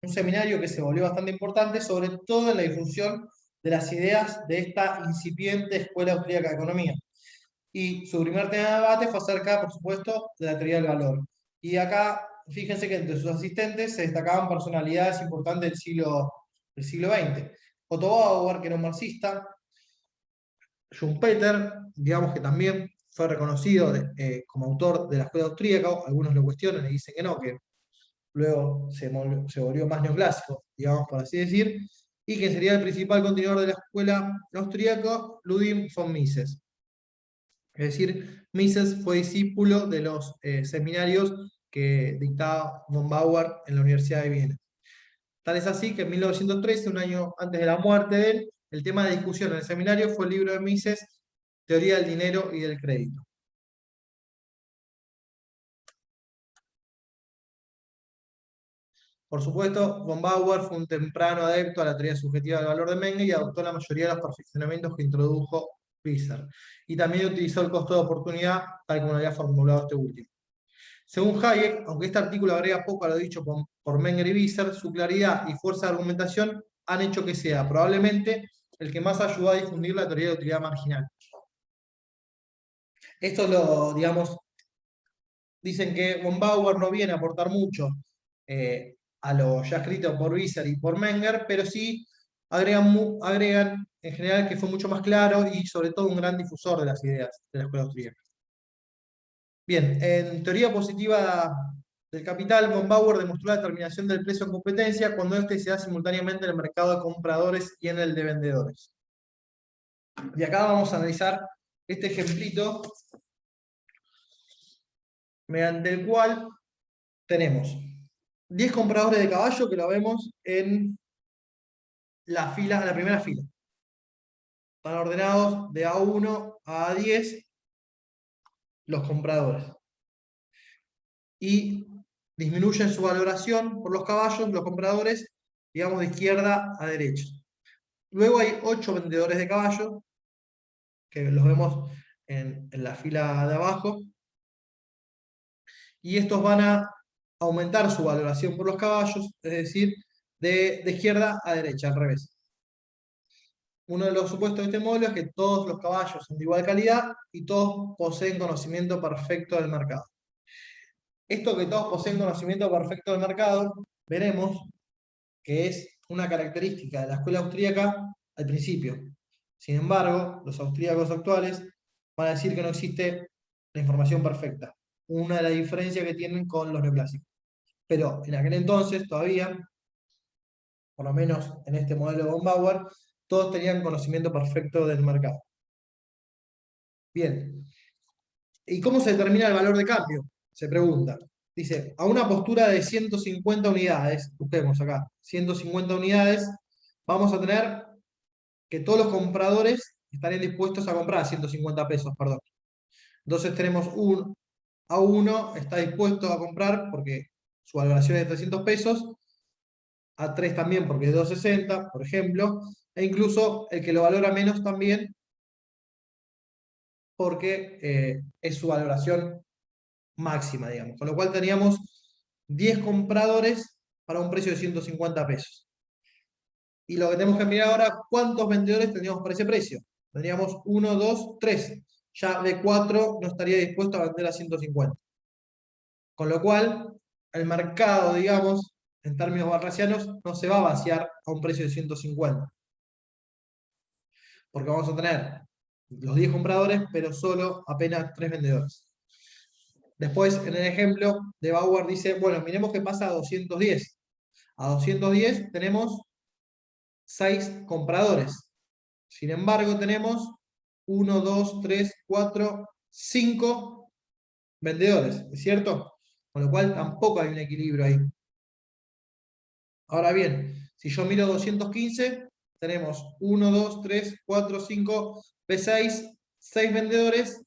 Un seminario que se volvió bastante importante, sobre todo en la difusión de las ideas de esta incipiente Escuela Austríaca de Economía. Y su primer tema de debate fue acerca, por supuesto, de la teoría del valor. Y acá, fíjense que entre sus asistentes se destacaban personalidades importantes del siglo XX. Otto Bauer, que era un marxista, Schumpeter, digamos que también fue reconocido como autor de la escuela austríaca. Algunos lo cuestionan y dicen que no, que luego se volvió más neoclásico, digamos por así decir, y que sería el principal continuador de la escuela austríaca, Ludwig von Mises. Es decir, Mises fue discípulo de los seminarios que dictaba von Bauer en la Universidad de Viena. Tal es así que en 1913, un año antes de la muerte de él, el tema de discusión en el seminario fue el libro de Mises, Teoría del Dinero y del Crédito. Por supuesto, von Bauer fue un temprano adepto a la teoría subjetiva del valor de Menger y adoptó la mayoría de los perfeccionamientos que introdujo Visser. Y también utilizó el costo de oportunidad, tal como lo había formulado este último. Según Hayek, aunque este artículo agrega poco a lo dicho por Menger y Visser, su claridad y fuerza de argumentación han hecho que sea probablemente el que más ayudó a difundir la teoría de utilidad marginal. Esto lo, digamos, dicen que von Bauer no viene a aportar mucho a lo ya escrito por Visser y por Menger, pero sí agregan en general que fue mucho más claro y sobre todo un gran difusor de las ideas de la escuela austríaca. Bien, en teoría positiva del capital, von Bauer demostró la determinación del precio en competencia cuando éste se da simultáneamente en el mercado de compradores y en el de vendedores. Y acá vamos a analizar este ejemplito mediante el cual tenemos 10 compradores de caballo que lo vemos en la primera fila. Están ordenados de A1 a A10 los compradores. Y disminuyen su valoración por los caballos, los compradores, digamos, de izquierda a derecha. Luego hay 8 vendedores de caballos, que los vemos en la fila de abajo, y estos van a aumentar su valoración por los caballos, es decir, de izquierda a derecha, al revés. Uno de los supuestos de este modelo es que todos los caballos son de igual calidad y todos poseen conocimiento perfecto del mercado. Esto que todos poseen conocimiento perfecto del mercado, veremos que es una característica de la escuela austríaca al principio. Sin embargo, los austríacos actuales van a decir que no existe la información perfecta. Una de las diferencias que tienen con los neoclásicos. Pero en aquel entonces, todavía, por lo menos en este modelo de von Bauer, todos tenían conocimiento perfecto del mercado. Bien. ¿Y cómo se determina el valor de cambio? Se pregunta. Dice, a una postura de 150 unidades, busquemos acá, 150 unidades, vamos a tener que todos los compradores estarían dispuestos a comprar 150 pesos, perdón. Entonces tenemos un A1 está dispuesto a comprar porque su valoración es de 300 pesos, A3 también porque es 260, por ejemplo, e incluso el que lo valora menos también porque es su valoración máxima, digamos. Con lo cual teníamos 10 compradores para un precio de 150 pesos. Y lo que tenemos que mirar ahora, ¿cuántos vendedores tendríamos para ese precio? Tendríamos 1, 2, 3. Ya de 4 no estaría dispuesto a vender a 150. Con lo cual, el mercado, digamos, en términos barracianos, no se va a vaciar a un precio de 150. Porque vamos a tener los 10 compradores, pero solo apenas 3 vendedores. Después, en el ejemplo de Bauer dice, bueno, miremos qué pasa a 210. A 210 tenemos 6 compradores. Sin embargo, tenemos 1, 2, 3, 4, 5 vendedores, ¿es cierto? Con lo cual tampoco hay un equilibrio ahí. Ahora bien, si yo miro 215, tenemos 1, 2, 3, 4, 5, P6, 6 vendedores,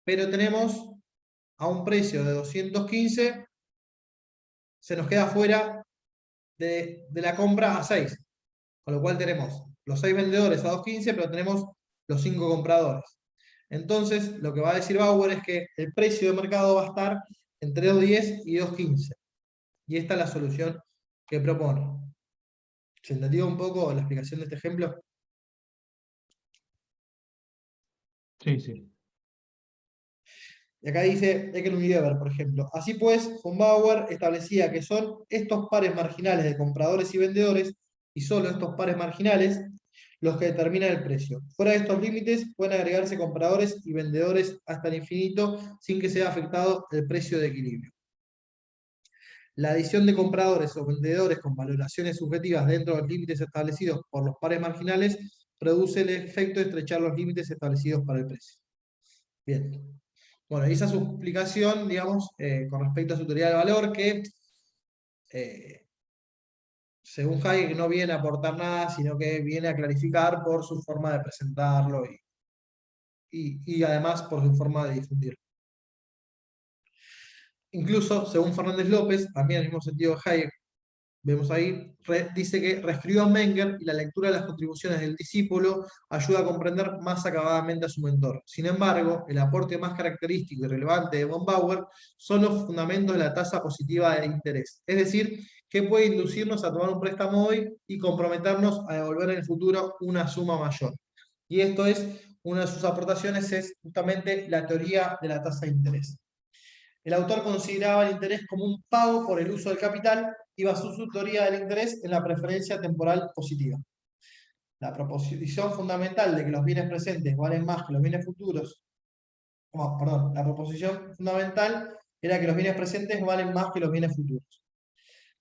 pero tenemos a un precio de 215, se nos queda fuera de la compra a 6. Con lo cual tenemos los 6 vendedores a 215, pero tenemos los 5 compradores. Entonces, lo que va a decir Bauer es que el precio de mercado va a estar entre 2.10 y 2.15. Y esta es la solución que propone. ¿Se entendió un poco la explicación de este ejemplo? Sí, sí. Y acá dice Eckenweber, por ejemplo. Así pues, von Bauer establecía que son estos pares marginales de compradores y vendedores, y solo estos pares marginales, los que determinan el precio. Fuera de estos límites pueden agregarse compradores y vendedores hasta el infinito sin que sea afectado el precio de equilibrio. La adición de compradores o vendedores con valoraciones subjetivas dentro de los límites establecidos por los pares marginales produce el efecto de estrechar los límites establecidos para el precio. Bien. Bueno, y esa es su explicación, digamos, con respecto a su teoría del valor, que según Hayek no viene a aportar nada, sino que viene a clarificar por su forma de presentarlo y además por su forma de difundirlo. Incluso, según Fernández López, también en el mismo sentido de Hayek, vemos ahí, dice que reescribió a Menger y la lectura de las contribuciones del discípulo ayuda a comprender más acabadamente a su mentor. Sin embargo, el aporte más característico y relevante de von Bauer son los fundamentos de la tasa positiva de interés. Es decir, que puede inducirnos a tomar un préstamo hoy y comprometernos a devolver en el futuro una suma mayor. Y esto es, una de sus aportaciones es justamente la teoría de la tasa de interés. El autor consideraba el interés como un pago por el uso del capital y basó su teoría del interés en la preferencia temporal positiva. La proposición fundamental de que los bienes presentes valen más que los bienes futuros, la proposición fundamental era que los bienes presentes valen más que los bienes futuros.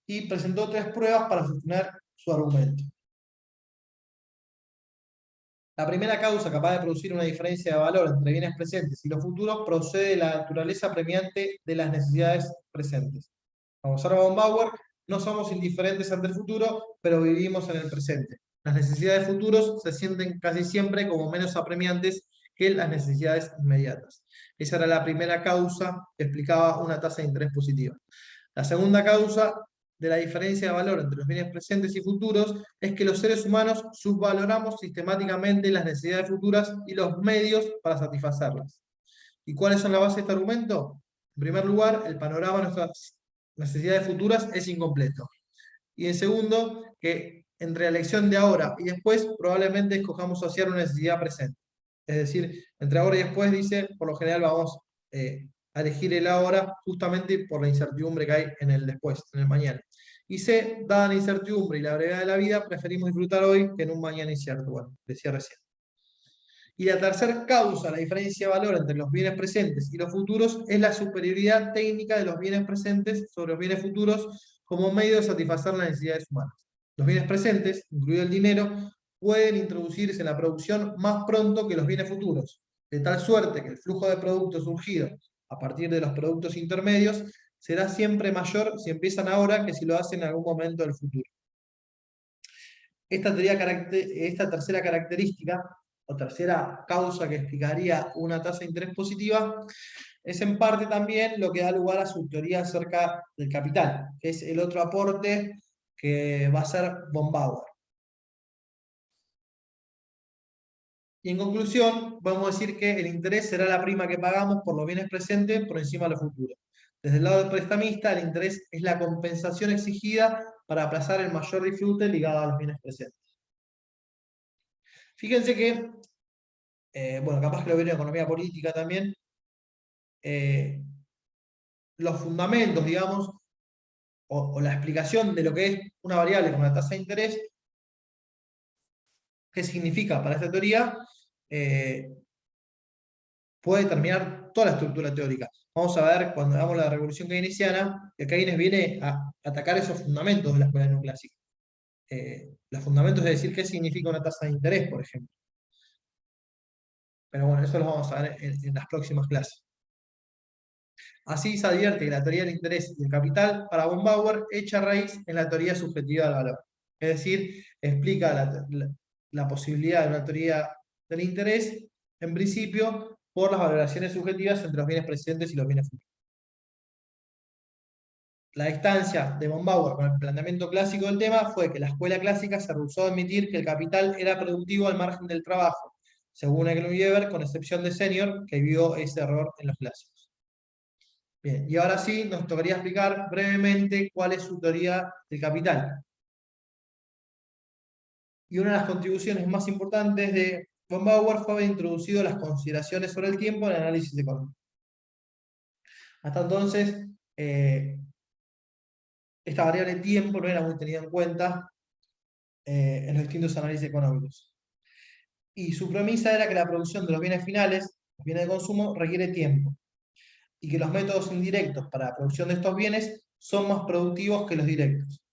Y presentó 3 pruebas para sostener su argumento. La primera causa capaz de producir una diferencia de valor entre bienes presentes y los futuros procede de la naturaleza premiante de las necesidades presentes. Como observa von Bauer, no somos indiferentes ante el futuro, pero vivimos en el presente. Las necesidades futuros se sienten casi siempre como menos apremiantes que las necesidades inmediatas. Esa era la primera causa que explicaba una tasa de interés positiva. La segunda causa de la diferencia de valor entre los bienes presentes y futuros es que los seres humanos subvaloramos sistemáticamente las necesidades futuras y los medios para satisfacerlas. ¿Y cuáles son la base de este argumento? En primer lugar, el panorama de nuestras necesidades futuras es incompleto. Y en segundo, que entre la elección de ahora y después probablemente escojamos asociar una necesidad presente. Es decir, entre ahora y después dice, por lo general vamos a elegir el ahora justamente por la incertidumbre que hay en el después, en el mañana. Y C, dada la incertidumbre y la brevedad de la vida, preferimos disfrutar hoy que en un mañana incierto. Bueno, decía recién. Y la tercera causa, la diferencia de valor entre los bienes presentes y los futuros, es la superioridad técnica de los bienes presentes sobre los bienes futuros como medio de satisfacer las necesidades humanas. Los bienes presentes, incluido el dinero, pueden introducirse en la producción más pronto que los bienes futuros, de tal suerte que el flujo de productos surgido a partir de los productos intermedios será siempre mayor si empiezan ahora que si lo hacen en algún momento del futuro. Esta tercera característica, o tercera causa que explicaría una tasa de interés positiva, es en parte también lo que da lugar a su teoría acerca del capital, que es el otro aporte que va a ser von Bauer. Y en conclusión, vamos a decir que el interés será la prima que pagamos por los bienes presentes por encima de los futuros. Desde el lado del prestamista, el interés es la compensación exigida para aplazar el mayor disfrute ligado a los bienes presentes. Fíjense que, bueno, capaz que lo vieron en economía política también, los fundamentos, digamos, o la explicación de lo que es una variable como la tasa de interés, qué significa para esta teoría, puede determinar toda la estructura teórica. Vamos a ver, cuando hagamos la revolución keynesiana, que Keynes viene a atacar esos fundamentos de la escuela neoclásica. Los fundamentos de decir qué significa una tasa de interés, por ejemplo. Pero bueno, eso lo vamos a ver en las próximas clases. Así se advierte que la teoría del interés y del capital para von Bauer echa raíz en la teoría subjetiva del valor. Es decir, explica la posibilidad de una teoría del interés, en principio, por las valoraciones subjetivas entre los bienes presentes y los bienes futuros. La distancia de von Bauer con el planteamiento clásico del tema fue que la escuela clásica se rehusó a admitir que el capital era productivo al margen del trabajo, según Eglon y Weber, con excepción de Senior, que vio ese error en los clásicos. Bien, y ahora sí nos tocaría explicar brevemente cuál es su teoría del capital. Y una de las contribuciones más importantes de von Bauer fue haber introducido las consideraciones sobre el tiempo en el análisis económico. Hasta entonces, esta variable tiempo no era muy tenida en cuenta en los distintos análisis económicos. Y su premisa era que la producción de los bienes finales, los bienes de consumo, requiere tiempo. Y que los métodos indirectos para la producción de estos bienes son más productivos que los directos.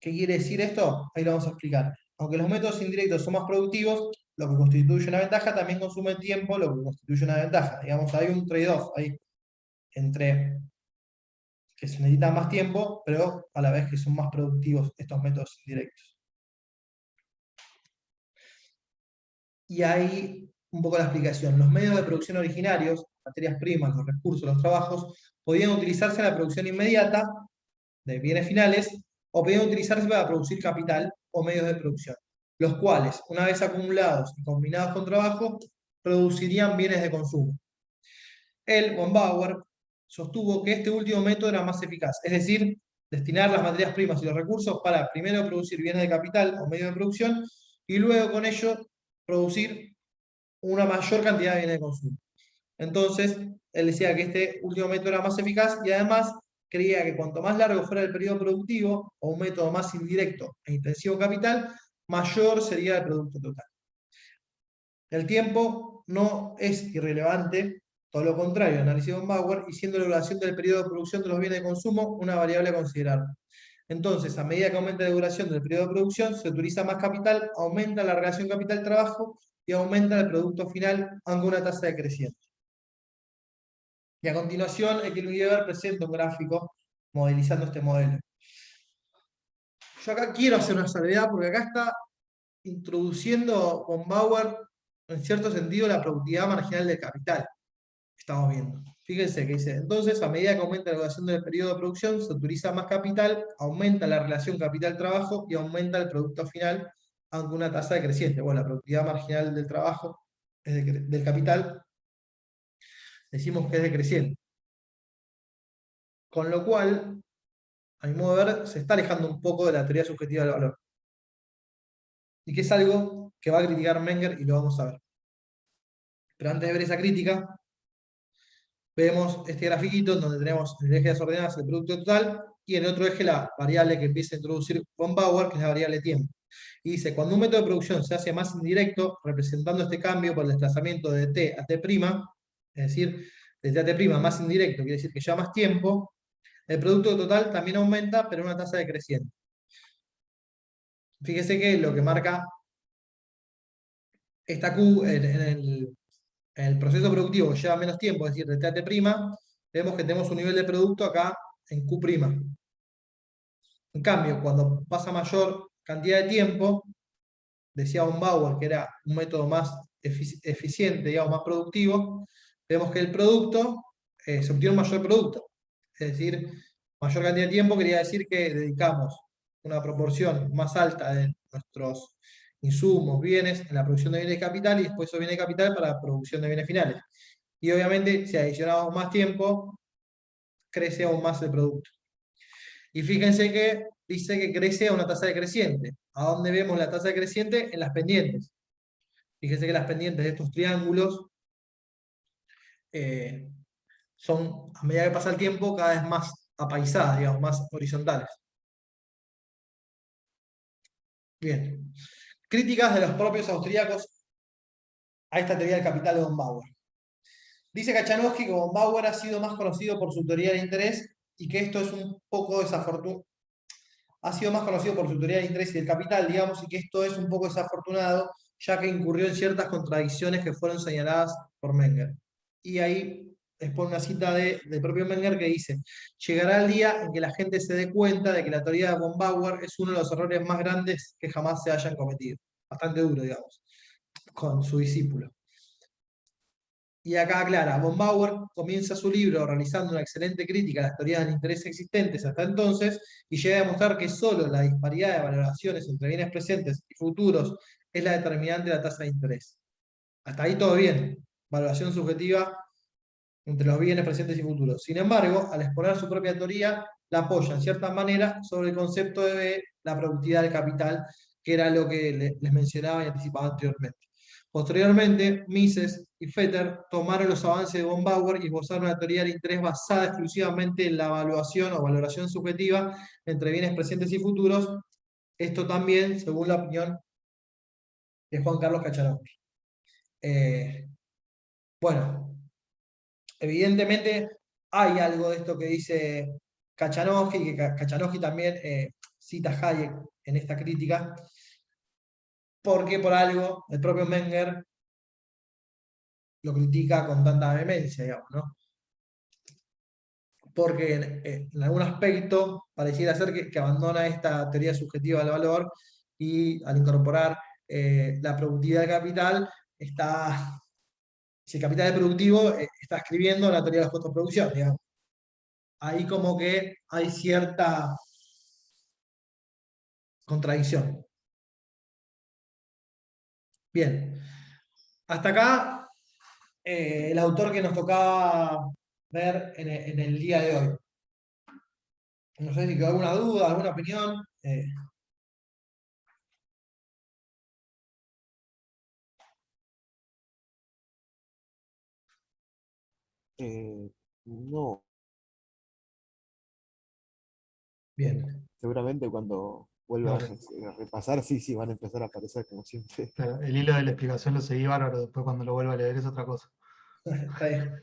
¿Qué quiere decir esto? Ahí lo vamos a explicar. Aunque los métodos indirectos son más productivos, lo que constituye una ventaja también consume tiempo, lo que constituye una ventaja. Digamos, hay un trade-off ahí entre que se necesita más tiempo, pero a la vez que son más productivos estos métodos indirectos. Y ahí un poco la explicación. Los medios de producción originarios, materias primas, los recursos, los trabajos, podían utilizarse en la producción inmediata de bienes finales, o podían utilizarse para producir capital o medios de producción, los cuales, una vez acumulados y combinados con trabajo, producirían bienes de consumo. Él, von Bauer, sostuvo que este último método era más eficaz, es decir, destinar las materias primas y los recursos para primero producir bienes de capital o medios de producción y luego con ello producir una mayor cantidad de bienes de consumo. Entonces, él decía que este último método era más eficaz y además creía que cuanto más largo fuera el periodo productivo o un método más indirecto e intensivo capital, mayor sería el producto total. El tiempo no es irrelevante, todo lo contrario, analizó von Bauer, y siendo la duración del periodo de producción de los bienes de consumo una variable a considerar. Entonces, a medida que aumenta la duración del periodo de producción, se utiliza más capital, aumenta la relación capital-trabajo y aumenta el producto final, aunque una tasa decreciente. Y a continuación, Eckelt presenta un gráfico modelizando este modelo. Yo acá quiero hacer una salvedad porque acá está introduciendo von Bauer, en cierto sentido, la productividad marginal del capital. Estamos viendo. Fíjense que dice, entonces, a medida que aumenta la duración del periodo de producción, se utiliza más capital, aumenta la relación capital-trabajo y aumenta el producto final, aunque una tasa decreciente. Bueno, la productividad marginal del trabajo, del capital, decimos que es decreciente. Con lo cual, a mi modo de ver, se está alejando un poco de la teoría subjetiva del valor. Y que es algo que va a criticar Menger y lo vamos a ver. Pero antes de ver esa crítica, vemos este grafiquito donde tenemos en el eje de las ordenadas el producto total y en el otro eje la variable que empieza a introducir von Bauer, que es la variable tiempo. Y dice, cuando un método de producción se hace más indirecto, representando este cambio por el desplazamiento de t a t', es decir, de t a t' más indirecto, quiere decir que lleva más tiempo, el producto total también aumenta, pero en una tasa decreciente. Fíjese que lo que marca esta Q en el proceso productivo que lleva menos tiempo, es decir, de t a t', vemos que tenemos un nivel de producto acá en Q'. En cambio, cuando pasa mayor cantidad de tiempo, decía von Bauer que era un método más eficiente, digamos, más productivo, vemos que el producto se obtiene un mayor producto. Es decir, mayor cantidad de tiempo quería decir que dedicamos una proporción más alta de nuestros insumos, bienes, en la producción de bienes de capital y después esos bienes de capital para la producción de bienes finales. Y obviamente, si adicionamos más tiempo, crece aún más el producto. Y fíjense que dice que crece a una tasa decreciente. ¿A dónde vemos la tasa decreciente? En las pendientes. Fíjense que las pendientes de estos triángulos son, a medida que pasa el tiempo, cada vez más apaisadas, digamos, más horizontales. Bien. Críticas de los propios austríacos a esta teoría del capital de von Bauer. Dice Kachanowski que von Bauer ha sido más conocido por su teoría del interés y que esto es un poco desafortunado. Ha sido más conocido por su teoría del interés y del capital, digamos, y que esto es un poco desafortunado, ya que incurrió en ciertas contradicciones que fueron señaladas por Menger. Y ahí les pone una cita del propio Menger que dice: llegará el día en que la gente se dé cuenta de que la teoría de von Bauer es uno de los errores más grandes que jamás se hayan cometido. Bastante duro, digamos, con su discípulo. Y acá aclara, von Bauer comienza su libro realizando una excelente crítica a las teorías del interés existentes hasta entonces y llega a demostrar que solo la disparidad de valoraciones entre bienes presentes y futuros es la determinante de la tasa de interés. Hasta ahí todo bien, valoración subjetiva entre los bienes presentes y futuros. Sin embargo, al exponer su propia teoría, la apoya en cierta manera sobre el concepto de la productividad del capital, que era lo que les mencionaba y anticipaba anteriormente. Posteriormente, Mises y Fetter tomaron los avances de von Bauer y esbozaron una teoría del interés basada exclusivamente en la evaluación o valoración subjetiva entre bienes presentes y futuros. Esto también, según la opinión de Juan Carlos Kachanowski. Bueno, evidentemente hay algo de esto que dice Kachanowski, que Kachanowski también cita a Hayek en esta crítica, porque por algo el propio Menger lo critica con tanta vehemencia, digamos, ¿no? Porque en algún aspecto pareciera ser que abandona esta teoría subjetiva del valor y al incorporar la productividad del capital, si el capital es productivo, está escribiendo la teoría de los costos de producción, digamos. ahí como que hay cierta contradicción. Bien, hasta acá el autor que nos tocaba ver en el día de hoy. No sé si quedó alguna duda, alguna opinión. No, Bien. seguramente cuando vuelvas Claro, a repasar, sí, van a empezar a aparecer como siempre. claro, el hilo de la explicación lo seguí bárbaro, después cuando lo vuelva a leer es otra cosa. Está bien.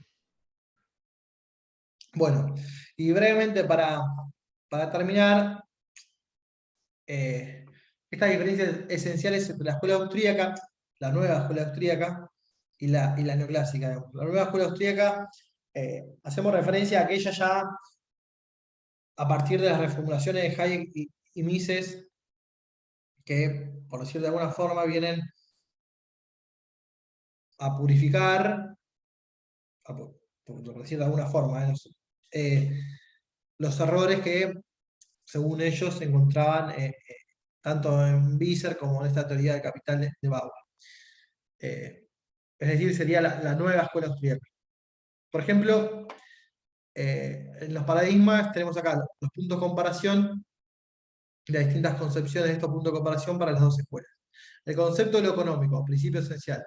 Bueno, y brevemente para terminar, estas diferencias esenciales entre la escuela austríaca, la nueva escuela austríaca y la neoclásica. Digamos. La nueva escuela austríaca, hacemos referencia a aquella ya a partir de las reformulaciones de Hayek y Mises, que, por decirlo de alguna forma, vienen a purificar, por decirlo de alguna forma, eh, los errores que, según ellos, se encontraban tanto en Visser como en esta teoría del capital de Bauer. Es decir, sería la nueva escuela austríaca. Por ejemplo, en los paradigmas tenemos acá los puntos de comparación y las distintas concepciones de estos puntos de comparación para las dos escuelas. El concepto de lo económico, principio esencial.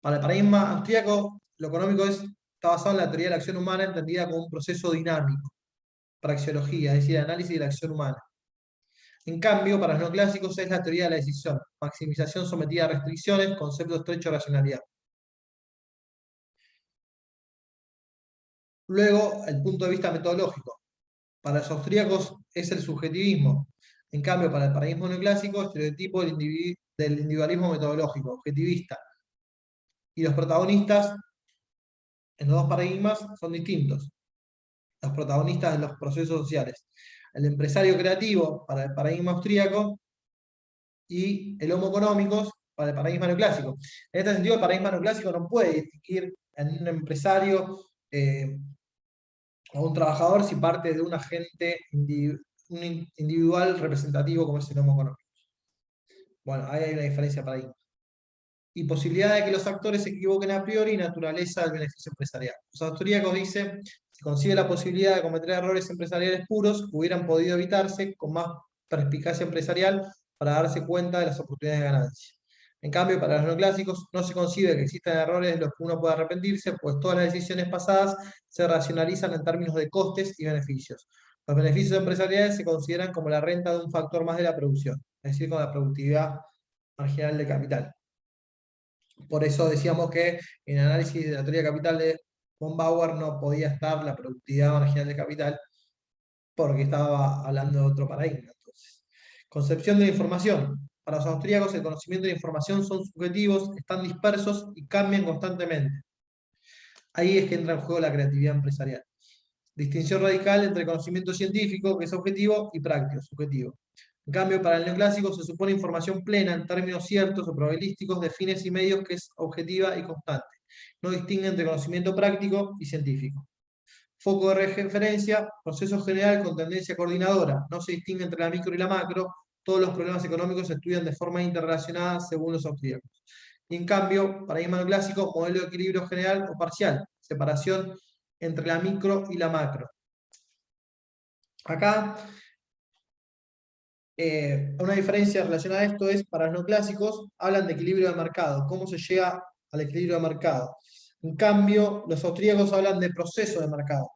Para el paradigma austríaco, lo económico está basado en la teoría de la acción humana entendida como un proceso dinámico, praxeología, es decir, análisis de la acción humana. En cambio, para los neoclásicos es la teoría de la decisión, maximización sometida a restricciones, concepto estrecho de racionalidad. Luego, el punto de vista metodológico. Para los austríacos es el subjetivismo. En cambio, para el paradigma neoclásico, estereotipo del individualismo metodológico, objetivista. Y los protagonistas en los dos paradigmas son distintos. Los protagonistas de los procesos sociales. El empresario creativo para el paradigma austríaco y el homo económicos para el paradigma neoclásico. En este sentido, el paradigma neoclásico no puede distinguir en un empresario o un trabajador si parte de un agente individual representativo como es el homo económico. Bueno, ahí hay una diferencia para ahí. Y posibilidad de que los actores se equivoquen a priori y naturaleza del beneficio empresarial. Los austríacos dicen, se concibe la posibilidad de cometer errores empresariales puros que hubieran podido evitarse con más perspicacia empresarial para darse cuenta de las oportunidades de ganancia. En cambio, para los neoclásicos no se concibe que existan errores de los que uno pueda arrepentirse, pues todas las decisiones pasadas se racionalizan en términos de costes y beneficios. Los beneficios empresariales se consideran como la renta de un factor más de la producción, es decir, con la productividad marginal del capital. Por eso decíamos que en el análisis de la teoría de capital de von Bauer no podía estar la productividad marginal del capital porque estaba hablando de otro paradigma. Entonces, concepción de la información. Para los austríacos el conocimiento de la información son subjetivos, están dispersos y cambian constantemente. Ahí es que entra en juego la creatividad empresarial. Distinción radical entre conocimiento científico, que es objetivo, y práctico, subjetivo. En cambio, para el neoclásico se supone información plena en términos ciertos o probabilísticos de fines y medios que es objetiva y constante. No distingue entre conocimiento práctico y científico. Foco de referencia, proceso general con tendencia coordinadora. No se distingue entre la micro y la macro. Todos los problemas económicos se estudian de forma interrelacionada según los austríacos. Y en cambio, paradigma neoclásico, modelo de equilibrio general o parcial. Separación entre la micro y la macro. Acá, una diferencia relacionada a esto es, para los neoclásicos, hablan de equilibrio de mercado, cómo se llega al equilibrio de mercado. En cambio, los austríacos hablan de proceso de mercado.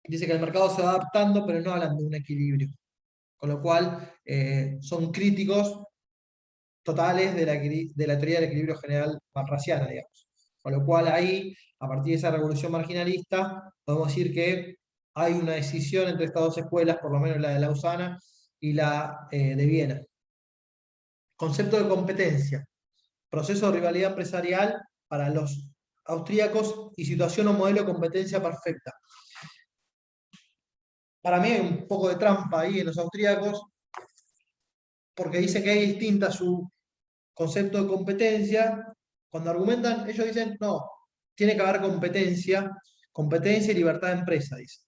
Dice que el mercado se va adaptando, pero no hablan de un equilibrio. Con lo cual, son críticos totales de la teoría del equilibrio general raciana, digamos. Con lo cual, ahí, a partir de esa revolución marginalista, podemos decir que hay una decisión entre estas dos escuelas, por lo menos la de Lausana y la de Viena. Concepto de competencia. Proceso de rivalidad empresarial para los austríacos y situación o modelo de competencia perfecta. Para mí hay un poco de trampa ahí en los austríacos, porque dicen que es distinta su concepto de competencia. Cuando argumentan, ellos dicen, no, tiene que haber competencia y libertad de empresa, dicen.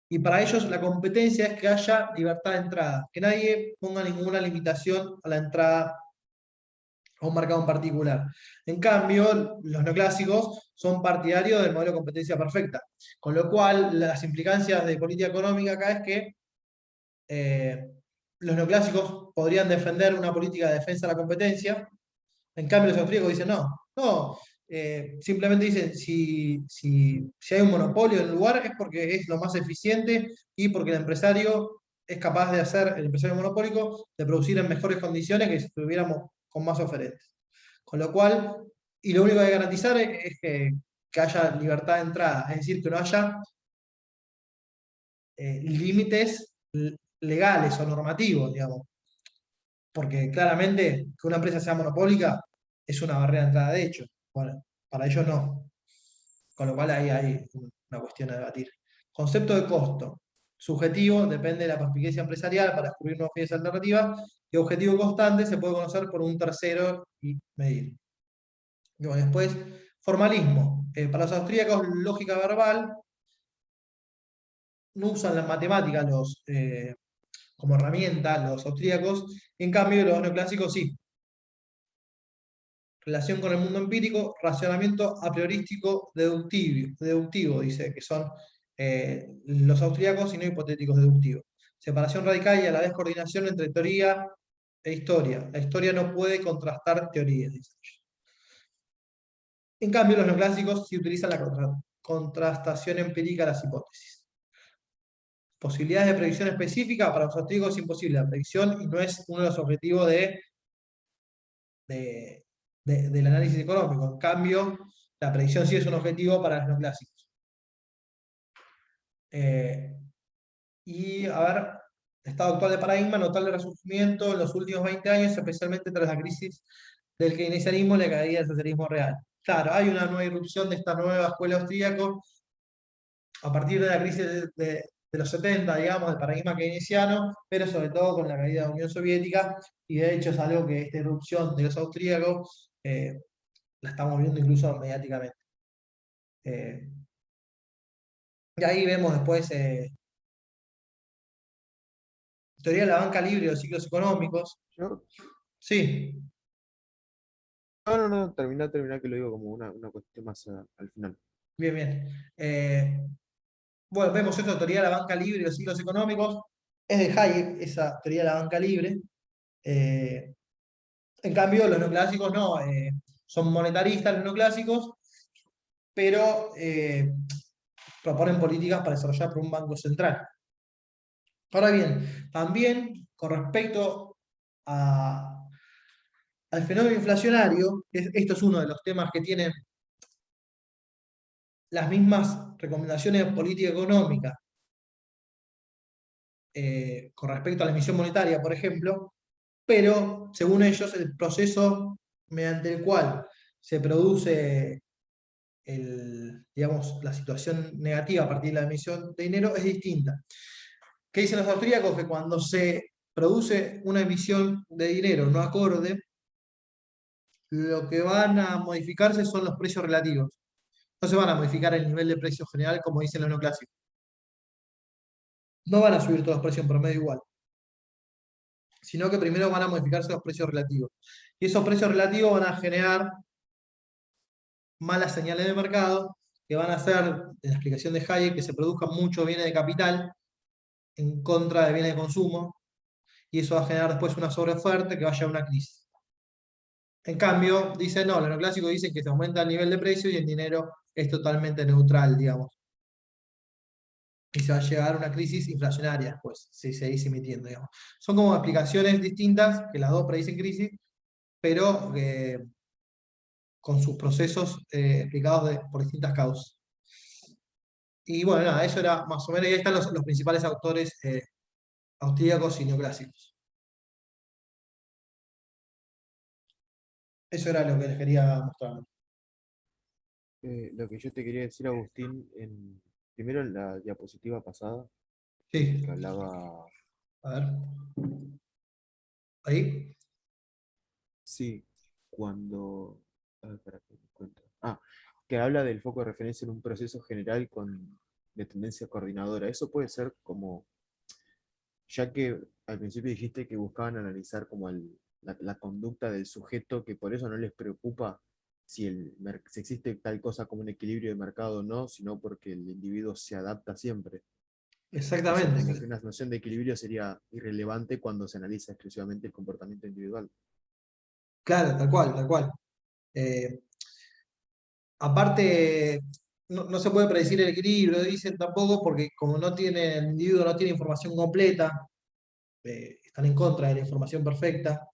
Y para ellos la competencia es que haya libertad de entrada, que nadie ponga ninguna limitación a la entrada a un mercado en particular. En cambio, los neoclásicos son partidarios del modelo de competencia perfecta, con lo cual las implicancias de política económica acá es que eh, los neoclásicos podrían defender una política de defensa de la competencia, en cambio los austríacos dicen no, simplemente dicen si hay un monopolio en el lugar es porque es lo más eficiente y porque el empresario es capaz de hacer, el empresario monopólico, de producir en mejores condiciones que si estuviéramos con más oferentes. Con lo cual, y lo único que hay que garantizar es que haya libertad de entrada, es decir, que no haya límites legales o normativos, digamos, porque claramente que una empresa sea monopólica es una barrera de entrada de hecho. Bueno, para ellos no. Con lo cual ahí hay una cuestión a debatir. Concepto de costo. Subjetivo depende de la perspicacia empresarial para descubrir nuevas vías alternativas y objetivo constante se puede conocer por un tercero y medir. Y bueno, después, formalismo. Para los austríacos, lógica verbal. No usan la matemática como herramienta los austríacos, en cambio los neoclásicos sí. Relación con el mundo empírico, racionamiento a priorístico deductivo, dice, que son los austríacos y no hipotéticos deductivos. Separación radical y a la vez coordinación entre teoría e historia. La historia no puede contrastar teorías, dice. En cambio, los neoclásicos sí utilizan la contrastación empírica de las hipótesis. Posibilidades de predicción específica para los austríacos es imposible. La predicción y no es uno de los objetivos del análisis económico. En cambio, la predicción sí es un objetivo para los neoclásicos. Y a ver, estado actual de paradigma, notable resurgimiento en los últimos 20 años, especialmente tras la crisis del keynesianismo y la caída del socialismo real. Claro, hay una nueva irrupción de esta nueva escuela austríaca a partir de la crisis de los 70, digamos, del paradigma keynesiano, pero sobre todo con la caída de la Unión Soviética, y de hecho es algo que esta irrupción de los austríacos la estamos viendo incluso mediáticamente. Eh, y ahí vemos después teoría de la banca libre y los ciclos económicos. Yo, Sí, no, termina, que lo digo como una cuestión más al final. bien, bien. Bueno, vemos esto, teoría de la banca libre y los ciclos económicos. Es de Hayek, esa teoría de la banca libre. Eh, en cambio, los neoclásicos no, son monetaristas los neoclásicos, pero proponen políticas para desarrollar por un banco central. Ahora bien, también con respecto al fenómeno inflacionario, esto es uno de los temas que tienen las mismas recomendaciones de política económica con respecto a la emisión monetaria, por ejemplo, pero según ellos el proceso mediante el cual se produce digamos, la situación negativa a partir de la emisión de dinero es distinta. ¿Qué dicen los austríacos? Que cuando se produce una emisión de dinero no acorde, lo que van a modificarse son los precios relativos. No se van a modificar el nivel de precio general como dicen los neoclásicos. No van a subir todos los precios en promedio igual, sino que primero van a modificarse los precios relativos. Y esos precios relativos van a generar malas señales de mercado que van a hacer, en la explicación de Hayek, que se produzcan muchos bienes de capital en contra de bienes de consumo, y eso va a generar después una sobreoferta que vaya a una crisis. En cambio, dicen, no, los neoclásicos dicen que se aumenta el nivel de precio y el dinero es totalmente neutral, digamos. Y se va a llegar a una crisis inflacionaria después, si se seguís emitiendo, digamos. Son como explicaciones distintas, que las dos predicen crisis, pero con sus procesos explicados por distintas causas. Y bueno, nada, eso era más o menos, y ahí están los principales autores austríacos y neoclásicos. Eso era lo que les quería mostrar. Lo que yo te quería decir, Agustín, primero en la diapositiva pasada, Sí, que hablaba, a ver. Ahí. sí, cuando, a ver, espera que me encuentro. Que habla del foco de referencia en un proceso general con de tendencia coordinadora. Eso puede ser como, ya que al principio dijiste que buscaban analizar como la conducta del sujeto, que por eso no les preocupa si existe tal cosa como un equilibrio de mercado o no, sino porque el individuo se adapta siempre. Entonces, Exactamente. como que una noción de equilibrio sería irrelevante cuando se analiza exclusivamente el comportamiento individual. Claro, tal cual, tal cual. Eh, Aparte, no se puede predecir el equilibrio, dicen tampoco, porque como no tiene, el individuo no tiene información completa, están en contra de la información perfecta.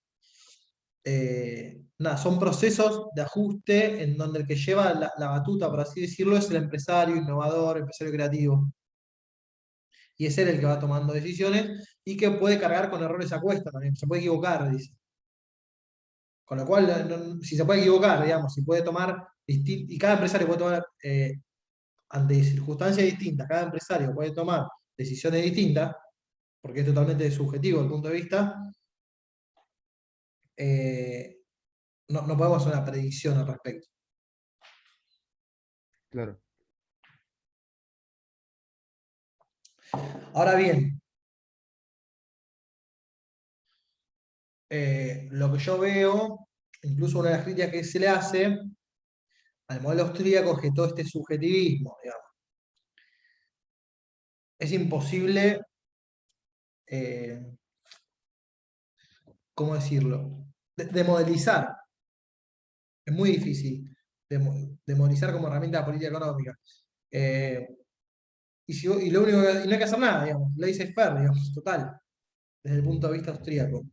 Nada, son procesos de ajuste en donde el que lleva la batuta, por así decirlo, es el empresario innovador, empresario creativo. Y es él el que va tomando decisiones y que puede cargar con errores a cuesta también, se puede equivocar, dice. Con lo cual, si se puede equivocar, digamos, si puede tomar, y cada empresario puede tomar, ante circunstancias distintas, cada empresario puede tomar decisiones distintas, porque es totalmente subjetivo el punto de vista, eh, no podemos hacer una predicción al respecto. Claro, Ahora bien, lo que yo veo, incluso una de las críticas que se le hace al modelo austríaco es que todo este subjetivismo, digamos, es imposible, eh, ¿cómo decirlo? De modelizar. Es muy difícil de modelizar como herramienta de política económica. Eh, y lo único y no hay que hacer nada, digamos. Laissez-faire, digamos, total, desde el punto de vista austríaco.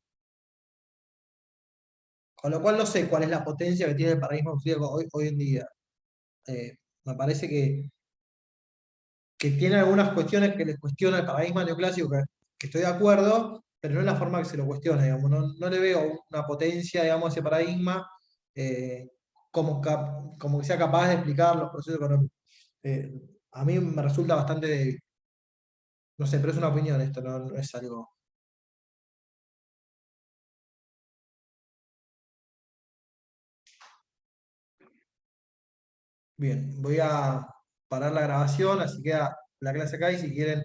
Con lo cual no sé cuál es la potencia que tiene el paradigma austríaco hoy en día. Me parece que tiene algunas cuestiones que les cuestiona el paradigma neoclásico, que estoy de acuerdo, pero no en la forma que se lo cuestiona, digamos. No le veo una potencia, digamos, a ese paradigma, eh, como que sea capaz de explicar los procesos económicos. Eh, a mí me resulta bastante débil. No sé, pero es una opinión esto, no es algo. Bien, voy a parar la grabación, así queda la clase acá y si quieren